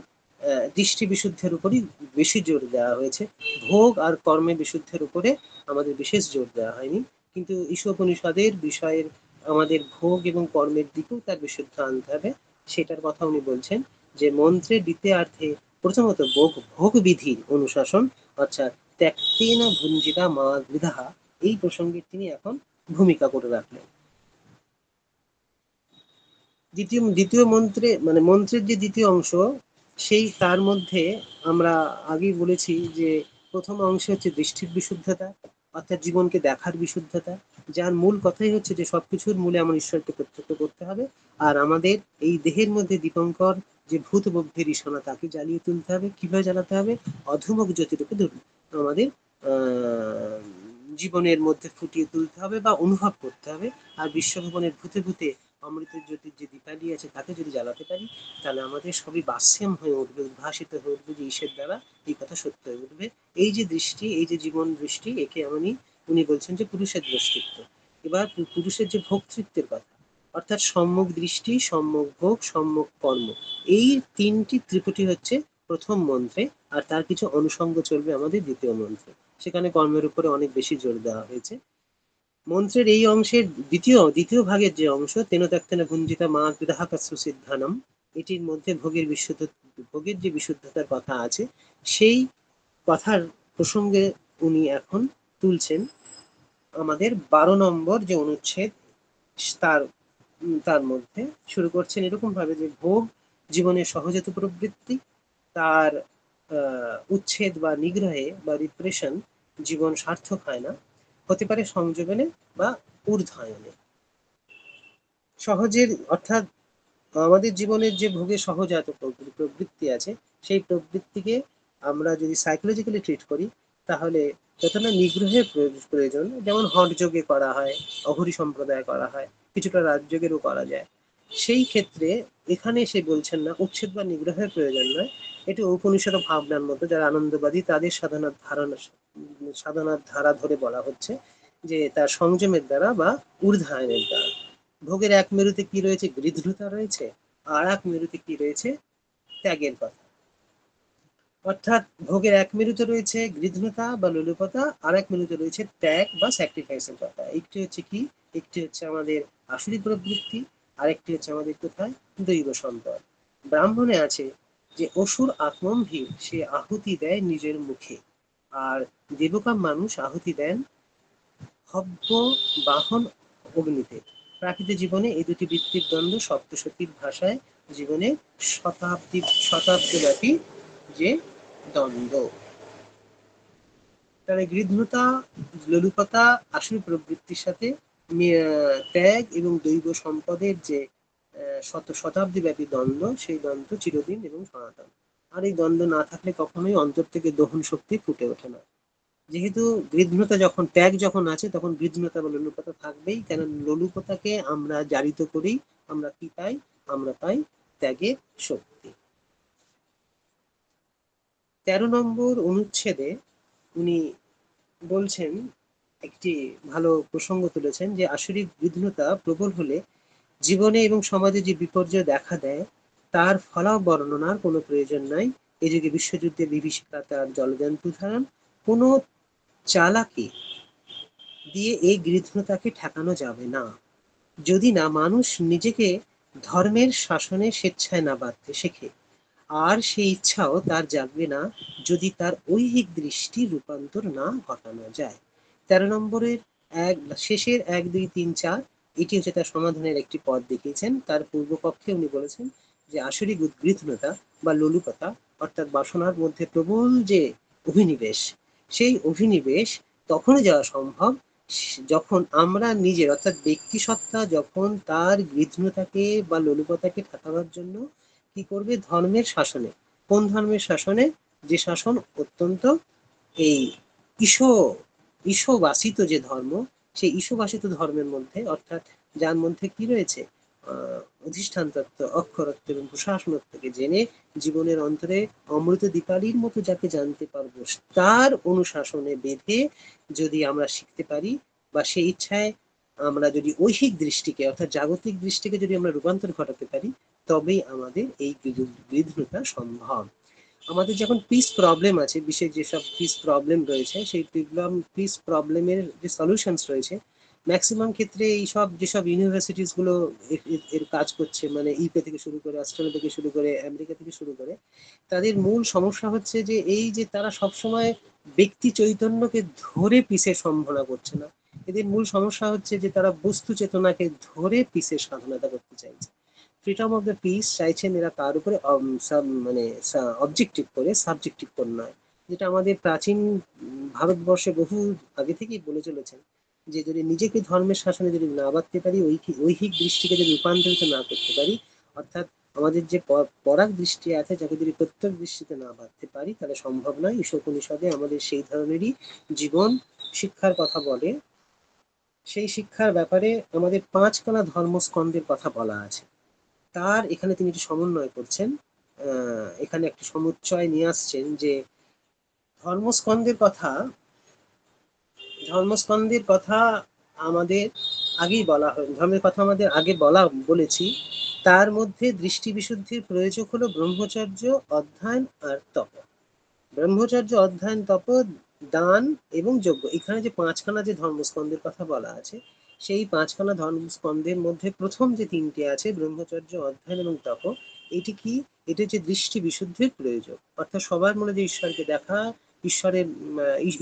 দৃষ্টি বিশুদ্ধের উপরই বেশি জোর দেওয়া হয়েছে, ভোগ আর কর্মে বিশুদ্ধের উপরে আমাদের বিশেষ জোর দেওয়া হয়নি। কিন্তু ঈশোপনিষদের বিষয়ের আমাদের ভোগ এবং কর্মের দিকেও তার বিশুদ্ধ আনতে হবে, সেটার কথা উনি বলছেন যে মন্ত্রের দ্বিতীয়ার্থে প্রথমত ভোগ বিধির অনুশাসন, অর্থাৎ ত্যক্তেন ভুঞ্জিতা মা বিধাহা, এই প্রসঙ্গে তিনি এখন ভূমিকা করে রাখলেন। দ্বিতীয় মন্ত্রে মানে মন্ত্রের যে দ্বিতীয় অংশ, সেই তার মধ্যে আমরা আগেই বলেছি যে প্রথম অংশে হচ্ছে দৃষ্টির বিশুদ্ধতা, অর্থাৎ জীবনকে দেখার বিশুদ্ধতা, যার মূল কথাই হচ্ছে যে সবকিছুর মূলে আমার ঈশ্বরকে প্রত্যক্ষ করতে হবে। আর আমাদের এই দেহের মধ্যে দীপঙ্কর যে ভূত বুদ্ধির ঈশানা, তাকে জ্বালিয়ে তুলতে হবে। কিভাবে জ্বালাতে হবে? অধমক জ্যোতিরূপে আমাদের জীবনের মধ্যে ফুটিয়ে তুলতে হবে বা অনুভব করতে হবে। আর বিশ্বভুবনের ভূতে ভূতে অমৃতের জ্যোতির যে দীপালি আছে তাকে যদি জ্বালাতে পারি, তাহলে আমাদের সবই বাস্যাম হয়ে উঠবে, উদ্ভাসিত হয়ে উঠবে যে ঈশ্বর দ্বারা এই কথা সত্য হয়ে উঠবে। এই যে দৃষ্টি, এই যে জীবন দৃষ্টি, একে উনি বলছেন যে পুরুষের দৃষ্টিত্ব। এবার পুরুষের যে ভোক্তৃত্বের কথা, অর্থাৎ সম্যক দৃষ্টি, সম্যক ভোগ, সম্যক কর্ম, এই তিনটি ত্রিপুটি হচ্ছে প্রথম মন্ত্রে, আর তার কিছু অনুষঙ্গ চলবে আমাদের দ্বিতীয় মন্ত্রে। সেখানে কর্মের উপরে অনেক বেশি জোর দেওয়া হয়েছে। মন্ত্রের এই অংশের দ্বিতীয় ভাগের যে অংশ, তেন ত্যক্তেন ভুঞ্জিতা মা বিদাহাকাস্য সিদ্ধানম, এটির মধ্যে ভোগের যে বিশুদ্ধতার কথা আছে, সেই কথার প্রসঙ্গে উনি এখন তুলছেন আমাদের 12 নম্বর যে অনুচ্ছেদ, তার তার মধ্যে শুরু করছেন এরকম ভাবে যে ভোগ জীবনের সহজাত প্রবৃত্তি, তার উচ্ছেদ বা নিগ্রহে বা রিপ্রেশন জীবন সার্থক হয় না, হতে পারে সংযোজনে বা ঊর্ধ্বায়নে। সহজের অর্থাৎ আমাদের জীবনের যে ভোগের সহজাত প্রবৃত্তি আছে, সেই প্রবৃত্তিকে আমরা যদি সাইকোলজিক্যালি ট্রিট করি, তাহলে যতটা নিগ্রহের প্রয়োজন, যেমন হঠ যোগে করা হয়, অঘরী সম্প্রদায় করা হয়, কিছুটা রাজযোগেরও করা যায়, সেই ক্ষেত্রে এখানে সে বলছেন না উচ্ছেদ বা নিগ্রহের প্রয়োজন নয়। এটি ঔপনিষদ ভাবনার মতো যারা আনন্দবাদী তাদের সাধনার ধারা ধরে বলা হচ্ছে যে তার সংযমের দ্বারা বা ঊর্ধ্বায়নের দ্বারা। ভোগের এক মেরুতে কি রয়েছে? গৃহীতা রয়েছে, আর এক মেরুতে কি রয়েছে? ত্যাগের কথা। অর্থাৎ ভোগের এক মেরুতে রয়েছে গৃহীতা বা লোলুপতা, আর এক মেরুতে রয়েছে ত্যাগ বা স্যাক্রিফাইসের কথা। একটি হচ্ছে কি? একটি হচ্ছে আমাদের আসুরি প্রবৃত্তি, আরেকটি হচ্ছে আমাদের কোথায়? দৈব সম্পদ। ব্রাহ্মণে আছে যে অসুর আত্মম্ভীর, সে আহুতি দেয় নিজের মুখে, আর দেবকাম মানুষ আহুতি দেন হব্য বাহন অগ্নিতে। প্রাকৃতিক জীবনে এই দুটি বৃত্তির দ্বন্দ্ব সপ্তশতীর ভাষায় জীবনে শতাব্দীব্যাপী যে দ্বন্দ্ব। তাহলে গৃহীতা, লোলুপতা, আসুরি প্রবৃত্তির সাথে ত্যাগ এবং দৈব সম্পদের যে শতাব্দীব্যাপী দ্বন্দ্ব, সেই দ্বন্দ্ব চিরদিন এবং সনাতন। আর এই দ্বন্দ্ব না থাকলে কখনোই অন্তর থেকে দহন শক্তি ফুটে ওঠে না। যেহেতু গৃহীতা যখন ত্যাগ যখন আছে, তখন গৃহীতা বা লোলুপতা থাকবেই, কেন লোলুপতাকে আমরা জারিত করি, আমরা কি পাই? আমরা পাই ত্যাগের শক্তি। 13 নম্বর অনুচ্ছেদে উনি বলছেন, একটি ভালো প্রসঙ্গ তুলেছেন যে আসরিক গৃহীতা প্রবল হলে জীবনে এবং সমাজে যে বিপর্যয় দেখা দেয়, তার ফলাবর্ণনার কোনো প্রয়োজন নাই। এ যুগে বিশ্বযুদ্ধে বিভীষিকা তার জলজন্ত উদাহরণ। কোনো চালাকি দিয়ে এই গৃহীতাকে ঠেকানো যাবে না, যদি না মানুষ নিজেকে ধর্মের শাসনে স্বেচ্ছায় না বাঁধতে শেখে। আর সেই ইচ্ছাও তার জাগবে না যদি তার ঐহিক দৃষ্টি রূপান্তর না ঘটানো যায়। 13 নম্বরের শেষের 1, 2, 3, 4, এটি হচ্ছে তার সমাধানের একটি পথ দেখিয়েছেন। তার পূর্বপক্ষে উনি বলেছেন যে আসরিক উদ্গৃহীতা বা লোলুপতা, অর্থাৎ বাসনার মধ্যে প্রবল যে অভিনিবেশ, সেই অভিনিবেশ তখনই যাওয়া সম্ভব যখন আমরা নিজের অর্থাৎ ব্যক্তি সত্তা যখন তার গৃহীতাকে বা লোলুপতাকে ঠেকানোর জন্য কি করবে? ধর্মের শাসনে। কোন ধর্মের শাসনে? যে শাসন অত্যন্ত এই ঈশবাসিত যে ধর্ম, সেই ঈশবাসিত ধর্মের মধ্যে, অর্থাৎ যার মধ্যে কি রয়েছে? অধিষ্ঠান তত্ত্ব, অক্ষরত্ব এবং প্রশাসনত্বকে জেনে জীবনের অন্তরে অমৃত দীপালির মতো যাকে জানতে পারবো, তার অনুশাসনে বেঁধে যদি আমরা শিখতে পারি বা সেই ইচ্ছায় আমরা যদি ঐহিক দৃষ্টিকে অর্থাৎ জাগতিক দৃষ্টিকে যদি আমরা রূপান্তর ঘটাতে পারি, তবেই আমাদের এই গৃহীতা সম্ভব। আমাদের যখন পিস প্রবলেম আছে, বিশেষ যেসব পিস প্রবলেম রয়েছে, সেই পিস প্রবলেমের যে সলিউশনস রয়েছে, ম্যাক্সিমাম ক্ষেত্রে এইসব যেসব ইউনিভার্সিটিস গুলো এর কাজ করছে, মানে ইউকে থেকে শুরু করে, অস্ট্রেলিয়া থেকে শুরু করে, আমেরিকা থেকে শুরু করে, তাদের মূল সমস্যা হচ্ছে যে এই যে তারা সবসময় ব্যক্তি চৈতন্যকে ধরে পিসের সম্ভাবনা করছে না। এদের মূল সমস্যা হচ্ছে যে তারা বস্তু চেতনাকে ধরে পিসের সাধনাটা করতে চাইছে। ফ্রিডম অফ দ্য পিস চাইছেন এরা তার উপরে মানে অবজেক্টিভ করে, সাবজেক্টিভ করে নয়। যেটা আমাদের প্রাচীন ভারতবর্ষে বহু আগে থেকেই বলে চলেছেন, যে যদি নিজেকে ধর্মের শাসনে যদি না বাঁধতে পারি, ঐহিক দৃষ্টিকে যদি রূপান্তরিত না করতে পারি, অর্থাৎ আমাদের যে পরাগ দৃষ্টি আছে, যাকে যদি প্রত্যেক দৃষ্টিতে না বাঁধতে পারি, তাহলে সম্ভব নয়। ঈশোপনিষদে আমাদের সেই ধরনেরই জীবন শিক্ষার কথা বলে। সেই শিক্ষার ব্যাপারে আমাদের 5খানা ধর্মস্কন্ধের কথা বলা আছে। তার এখানে তিনি একটি সমন্বয় করছেন, এখানে একটি সমুচ্চয় নিয়ে আসছেন, যে ধর্মস্কন্ধের কথা ধর্মস্কন্ধের কথা আমাদের আগেই বলা হয়, ধর্মের কথা আমাদের আগে বলেছি। তার মধ্যে দৃষ্টি বিশুদ্ধির প্রয়োজক হলো ব্রহ্মচর্য, অধ্যয়ন আর তপ। ব্রহ্মচর্য, অধ্যয়ন, তপ, দান এবং যজ্ঞ, এখানে যে 5খানা যে ধর্মস্কন্ধের কথা বলা আছে, সেই 5খানা ধর্মস্কন্ধের মধ্যে প্রথম যে 3টি আছে, ব্রহ্মচর্য, অধ্যয়ন এবং তপ, এটি কি? এটা হচ্ছে দৃষ্টি বিশুদ্ধির প্রয়োজন। অর্থাৎ সবার মনে যে ঈশ্বরকে দেখা, ঈশ্বরের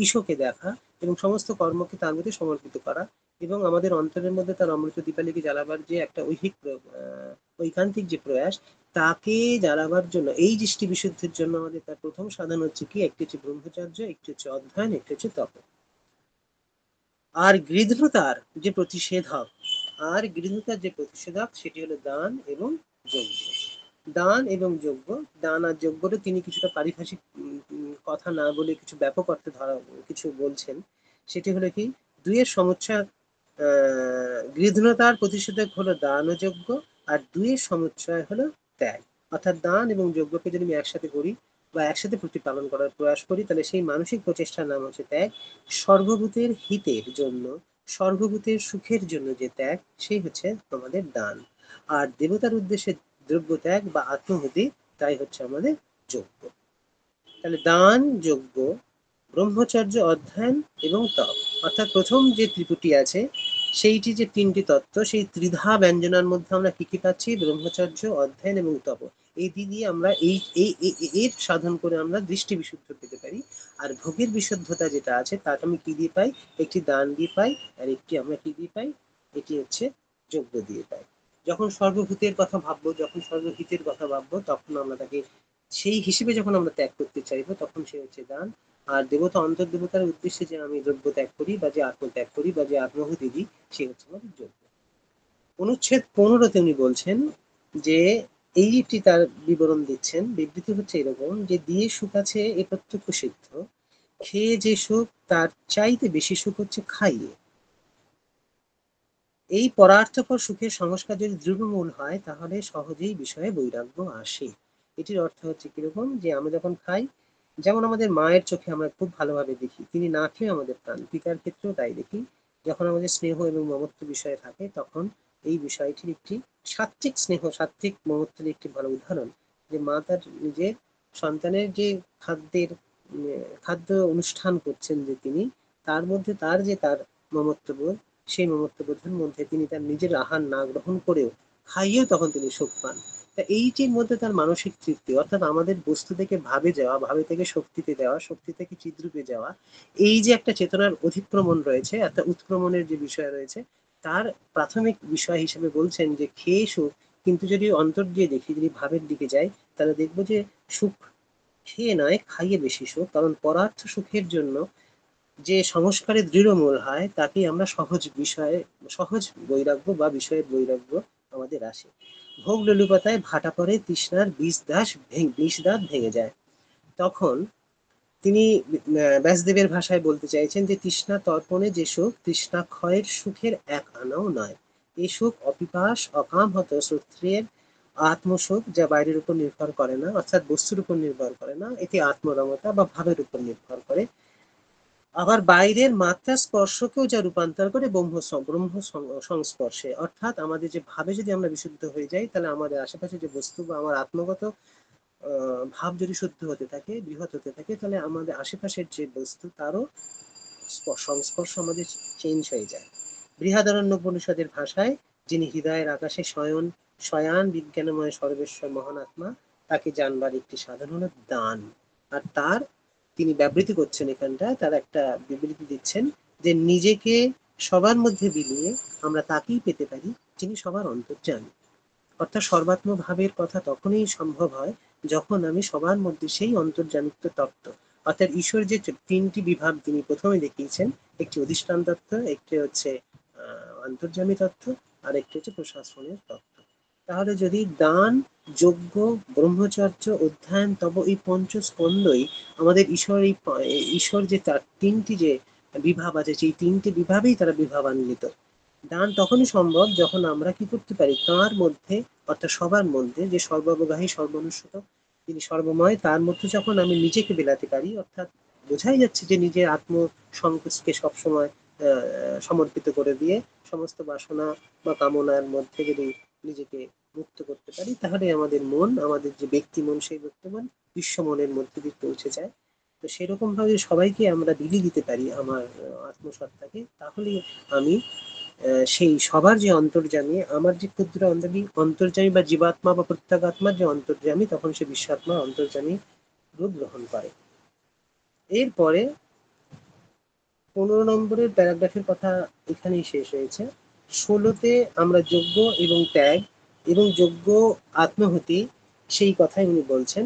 ঈশ্বরকে দেখা এবং সমস্ত কর্মকে তার মধ্যে সমর্পিত করা, এবং আমাদের অন্তরের মধ্যে তার অমৃত দীপালিকে জ্বালাবার যে একটা ঐকান্তিক যে প্রয়াস, তাকে জ্বালাবার জন্য, এই দৃষ্টি বিশুদ্ধির জন্য আমাদের তার প্রথম সাধন হচ্ছে কি? একটি হচ্ছে ব্রহ্মচর্য, একটি হচ্ছে অধ্যয়ন, একটি হচ্ছে তপ। আর গৃহীতার যে প্রতিষেধক সেটি হলো দান এবং যজ্ঞ। দান এবং যজ্ঞ, দান আর যজ্ঞটা তিনি কিছুটা পারিভাষিক কথা না বলে কিছু ব্যাপক অর্থে কিছু বলছেন। সেটি হলো কি? দুইয়ের সমুচ্চয়, গৃহীতার প্রতিষেধক হলো দান ও যজ্ঞ, আর দুইয়ের সমুচ্চয় হলো ত্যাগ। অর্থাৎ দান এবং যজ্ঞকে যদি আমি একসাথে করি বা একসাথে প্রতিপালন করার প্রয়াস করি, তাহলে সেই মানসিক প্রচেষ্টার নাম হচ্ছে ত্যাগ। সর্বভূতের হিতের জন্য, সর্বভূতের সুখের জন্য যে ত্যাগ, সেই হচ্ছে আমাদের দান। আর দেবতার উদ্দেশ্যে দ্রব্য ত্যাগ বা আত্মহুতি, তাই হচ্ছে আমাদের যজ্ঞ। তাহলে দান, যজ্ঞ, ব্রহ্মচর্য, অধ্যয়ন এবং তপ, অর্থাৎ প্রথম যে ত্রিপুটি আছে, সেইটি যে 3টি তত্ত্ব, সেই ত্রিধা ব্যঞ্জনার মধ্যে আমরা কি কি পাচ্ছি? ব্রহ্মচর্য, অধ্যয়ন এবং তপ। এই দিয়ে আমরা এর সাধন করে আমরা দৃষ্টি বিশুদ্ধ পেতে পারি। আর ভোগের বিশুদ্ধতা যেটা আছে, তাকে আমি কি দিয়ে পাই? একটি দান দিয়ে পাই, আর একটি আমরা কি দিয়ে পাই? এটি হচ্ছে যজ্ঞ দিয়ে পাই। যখন সর্বভূতের কথা ভাববো, যখন সর্বহিতের কথা ভাববো, তখন আমরা তাকে সেই হিসেবে যখন আমরা ত্যাগ করতে চাইবো, তখন সে হচ্ছে দান। আর দেবতা, অন্তর্দেবতার উদ্দেশ্যে যে আমি দ্রব্য ত্যাগ করি বা যে আত্মত্যাগ করি বা যে আত্মাহুতি দিই, সে হচ্ছে আমাদের যজ্ঞ। অনুচ্ছেদ 15-তে উনি বলছেন যে, এইটি তার বিবরণ দিচ্ছেন, বিবৃতি হচ্ছে এরকম যে, দিয়ে সুখ আছে এ প্রত্যক্ষ সিদ্ধ, খেয়ে যে সুখ তার চাইতে বেশি সুখ হচ্ছে খাইয়ে। এই পরার্থপর সুখের সংস্কার যদি দৃঢ়মূল হয়, তাহলে সহজেই বিষয়ে বৈরাগ্য আসে। এটির অর্থ হচ্ছে কিরকম? যে আমরা যখন খাই, যেমন আমাদের মায়ের চোখে আমরা খুব ভালোভাবে দেখি, তিনি না খেয়ে আমাদের প্রাণ, পিতার ক্ষেত্রেও তাই দেখি। যখন আমাদের স্নেহ এবং মমত্ব বিষয়ে থাকে, তখন এই বিষয়টির একটি সাত্ত্বিক স্নেহ, সাত্ত্বিক মমত্বের একটি ভালো উদাহরণ, যে মা তার নিজের সন্তানের যে খাদ্য অনুষ্ঠান করছেন, যে তিনি তার মধ্যে তার মমত্ববোধ, সেই মমত্ববোধের মধ্যে তিনি তার নিজের আহার না গ্রহণ করেও খাইয়েও তখন তিনি সুখ পান। তা এইটির মধ্যে তার মানসিক তৃপ্তি, অর্থাৎ আমাদের বস্তু থেকে ভাবে যাওয়া, ভাবে থেকে শক্তিতে যাওয়া, শক্তি থেকে চিদ্রূপে যাওয়া, এই যে একটা চেতনার অধিক্রমণ রয়েছে, একটা উৎক্রমণের যে বিষয় রয়েছে, তার প্রাথমিক বিষয় হিসেবে বলছেন যে খেয়ে সুখ। কিন্তু যদি অন্তর দিয়ে দেখি, যদি ভাবের দিকে যাই, তাহলে দেখবো যে সুখ খেয়ে নয়, খাইয়ে বেশি সুখ। কারণ পরার্থ সুখের জন্য যে সংস্কারে দৃঢ়মূল হয়, তাকেই আমরা সহজ বৈরাগ্য বা বিষয়ের বৈরাগ্য আমাদের আসে। ভোগ লোলুপতায় ভাটা পড়ে, তৃষ্ণার বিষদাঁত ভেঙে যায়। তখন তিনি ব্যাসদেবের ভাষায় বলতে চাইছেন যে, তৃষ্ণা তর্পণে যে সুখ, তৃষ্ণা ক্ষয়ের সুখের এক আনাও নয়। এই সুখ অপিপাস অকাম হত শ্রোত্রের আত্মসুখ, যা বাইরের উপর নির্ভর করে না, অর্থাৎ বস্তুর উপর নির্ভর করে না, এটি আত্মরমতা বা ভাবের উপর নির্ভর করে। আবার বাইরের মাত্রা স্পর্শকেও যা রূপান্তর করে ব্রহ্ম সংস্পর্শে, অর্থাৎ আমাদের যে ভাবে যদি আমরা বিশুদ্ধ হয়ে যাই, তাহলে আমাদের আশেপাশে যে বস্তু বা আমার আত্মগত ভাব যদি শুদ্ধ হতে থাকে, বৃহৎ হতে থাকে, তাহলে আমাদের আশেপাশের যে বস্তু তারও সংস্পর্শ আমাদের চেঞ্জ হয়ে যায়। বৃহদারণ্যোপনিষদের ভাষায়, যিনি হৃদয়ের আকাশে শয়ান বিজ্ঞানময় সর্বেশ্বর মহান আত্মা, তাকে জানবার একটি সাধন হলো দান। আর তার তিনি ব্যবৃতি করছেন এখানটা, তার একটা বিবৃতি দিচ্ছেন যে নিজেকে সবার মধ্যে বিলিয়ে আমরা তাকেই পেতে পারি যিনি সবার অন্তর্যামী। অর্থাৎ সর্বাত্ম ভাবের কথা তখনই সম্ভব হয় যখন আমি সবার মধ্যে সেই অন্তর্যামিত্ব তত্ত্ব, অর্থাৎ ঈশ্বর যে তিনটি বিভাগ তিনি প্রথমে দেখিয়েছেন, একটি অধিষ্ঠান তত্ত্ব, একটি হচ্ছে অন্তর্যামী তত্ত্ব, আর একটি হচ্ছে প্রশাসনের তত্ত্ব। তাহলে যদি দান, যজ্ঞ, ব্রহ্মচর্য, অধ্যয়ন, তব এই পঞ্চস্কন্ধই আমাদের ঈশ্বর যে তার তিনটি যে বিভাগ আছে, সেই তিনটি বিভাবেই তারা বিভাবান্বিত। দান তখনই সম্ভব যখন আমরা কি করতে পারি, তাঁর মধ্যে অর্থাৎ সবার মধ্যে যে সর্বাবগাহী সর্বনুষ্যত, তিনি সর্বময়, তার মধ্যে যখন আমি নিজেকে বিলাতে পারি, অর্থাৎ বোঝাই যাচ্ছে যে নিজের আত্ম সংকোচকে সবসময় সমর্পিত করে দিয়ে সমস্ত বাসনা বা কামনার মধ্যে যদি নিজেকে মুক্ত করতে পারি, তাহলে আমাদের মন, আমাদের যে ব্যক্তি মন, সেই ব্যক্তি মন বিশ্ব মনের মধ্যে দিয়ে পৌঁছে যায়। তো সেরকম ভাবে সবাইকে আমরা বিলি দিতে পারি আমার আত্মসত্তাকে, তাহলে আমি সেই সবার যে অন্তর্যামী, আমার যে ক্ষুদ্র অন্তর্যামী বা জীবাত্মা বা প্রত্যেগাত্মার যে অন্তর্যামী, তখন সে বিশ্বাত্মার অন্তর্যামী রূপ গ্রহণ করে। এরপরে 15 নম্বরের প্যারাগ্রাফের কথা এখানেই শেষ হয়েছে। 16তে আমরা যজ্ঞ এবং ত্যাগ এবং যজ্ঞ আত্মহুতি সেই কথাই উনি বলছেন।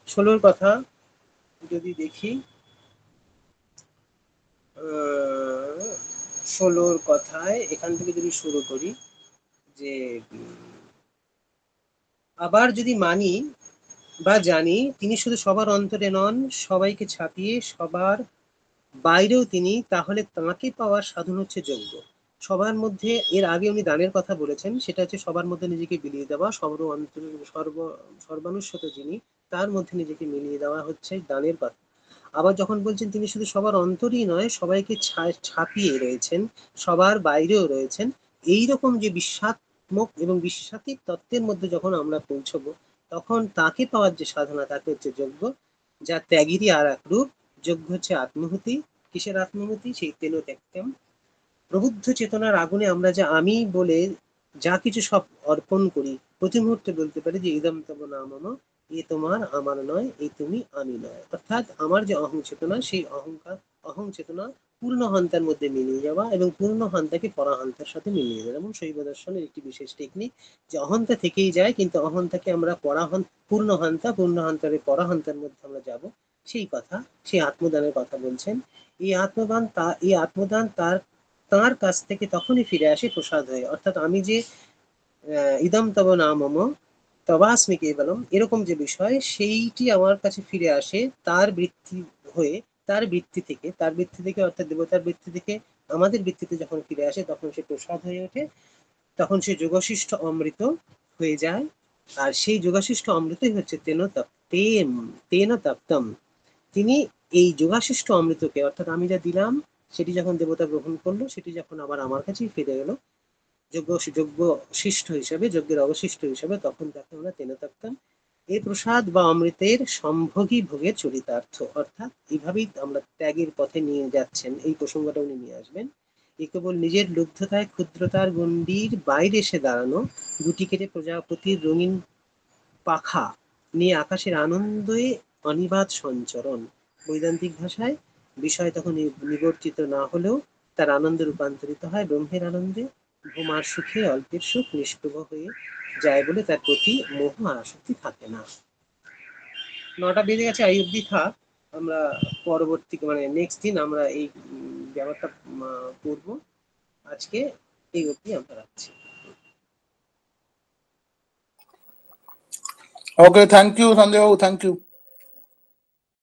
16র কথা যদি দেখি, 16র কথায় এখান থেকে যদি শুরু করি যে আবার যদি মানি বা জানি তিনি শুধু সবার অন্তরে নন, সবাইকে ছাপিয়ে সবার বাইরেও তিনি, তাহলে তাঁকে পাওয়ার সাধন হচ্ছে যজ্ঞ। সবার মধ্যে, এর আগে উনি দানের কথা বলেছেন, সেটা হচ্ছে সবার মধ্যে নিজেকে বিলিয়ে দেওয়া, সর্বানুস্যত যিনি, তার মধ্যে নিজেকে মিলিয়ে দেওয়া হচ্ছে দানের কথা। আবার যখন বলছেন তিনি শুধু সবার অন্তরই নয়, সবাইকে ছাপিয়ে রয়েছেন, সবার বাইরেও রয়েছেন, এইরকম যে বিশ্বাত্মক এবং বিশ্বাতীত তত্ত্বের মধ্যে যখন আমরা পৌঁছবো, তখন তাকে পাওয়ার যে সাধনা, তাকে হচ্ছে যজ্ঞ, যা ত্যাগেরই আর এক রূপ। যজ্ঞ হচ্ছে আত্মহুতি। কিসের আত্মহুতি? সেই তেল ত্যাগতেম। প্রবুদ্ধ চেতনার আগুনে আমরা যা আমি বলে যা কিছু সব অর্পণ করি, প্রতি মুহূর্তে বলতে পারি যে ইদম তব না মম, এ তোমার, আমার নয়, এই তুমি, আমি নয়। অর্থাৎ আমার যে অহং চেতনা, সেই অহং চেতনা পূর্ণ হন্তার মধ্যে মিলিয়ে যাওয়া এবং পূর্ণ হন্তাকে পরাহন্তার সাথে মিলিয়ে দেওয়া। এবং শৈব দর্শনের একটি বিশেষ টেকনিক যে অহন্তা থেকেই যায়, কিন্তু অহন্তাকে আমরা পূর্ণ হন্তারে পরাহন্তার মধ্যে আমরা যাব, সেই কথা, সেই আত্মদানের কথা বলছেন। এই আত্মদান তার কাছ থেকে তখনই ফিরে আসে প্রসাদ হয়ে। অর্থাৎ আমি যে ইদম তব না মম তবাস্মি কেবলম, এরকম যে বিষয়, সেইটি আমার কাছে ফিরে আসে তার বৃত্তি হয়ে, তার বৃত্তি থেকে অর্থাৎ দেবতার বৃত্তি থেকে আমাদের বৃত্তিতে যখন ফিরে আসে, তখন সে প্রসাদ হয়ে ওঠে, তখন সে যোগশিষ্ট অমৃত হয়ে যায়। আর সেই যোগাশিষ্ট অমৃতই হচ্ছে তেন তপ্তম। তিনি এই যোগাশিষ্ট অমৃতকে, অর্থাৎ আমি যা দিলাম সেটি যখন দেবতা গ্রহণ করলো, সেটি যখন আবার আমার কাছেই ফিরে এলো যোগ্য শিষ্ট হিসেবে, যজ্ঞের অবশিষ্ট হিসেবে, তখন তাকে আমরা তেন তপ্তম। এই প্রসাদ বা অমৃতের সম্ভোগী ভোগের চরিতার্থ। অর্থাৎ এইভাবেই আমরা ত্যাগের পথে নিয়ে যাচ্ছেন, এই প্রসঙ্গটা উনি নিয়ে আসবেন। এ কেবল নিজের লুব্ধতায় ক্ষুদ্রতার গণ্ডির বাইরে এসে দাঁড়ানো, গুটি কেটে প্রজাপতির রঙিন পাখা নিয়ে আকাশের আনন্দে অনিবাদ সঞ্চরণ। বৈদান্তিক ভাষায় বিষয় তখন নিবর্তিত না হলেও তার আনন্দ রূপান্তরিত হয় ব্রহ্মের আনন্দে। ভূমার সুখে অল্পের সুখ নিষ্প্রভ হয়ে যায় বলে তার প্রতি মোহ আর আসক্তি থাকে না। 9টা বেজে গেছে, এই অবধি থাক। আমরা পরবর্তী মানে নেক্সট দিন আমরা এই ব্যাপারটা করবো। আজকে এই অবধি আমরা রাখছি। ওকে, thank you Sanjay Babu, thank you.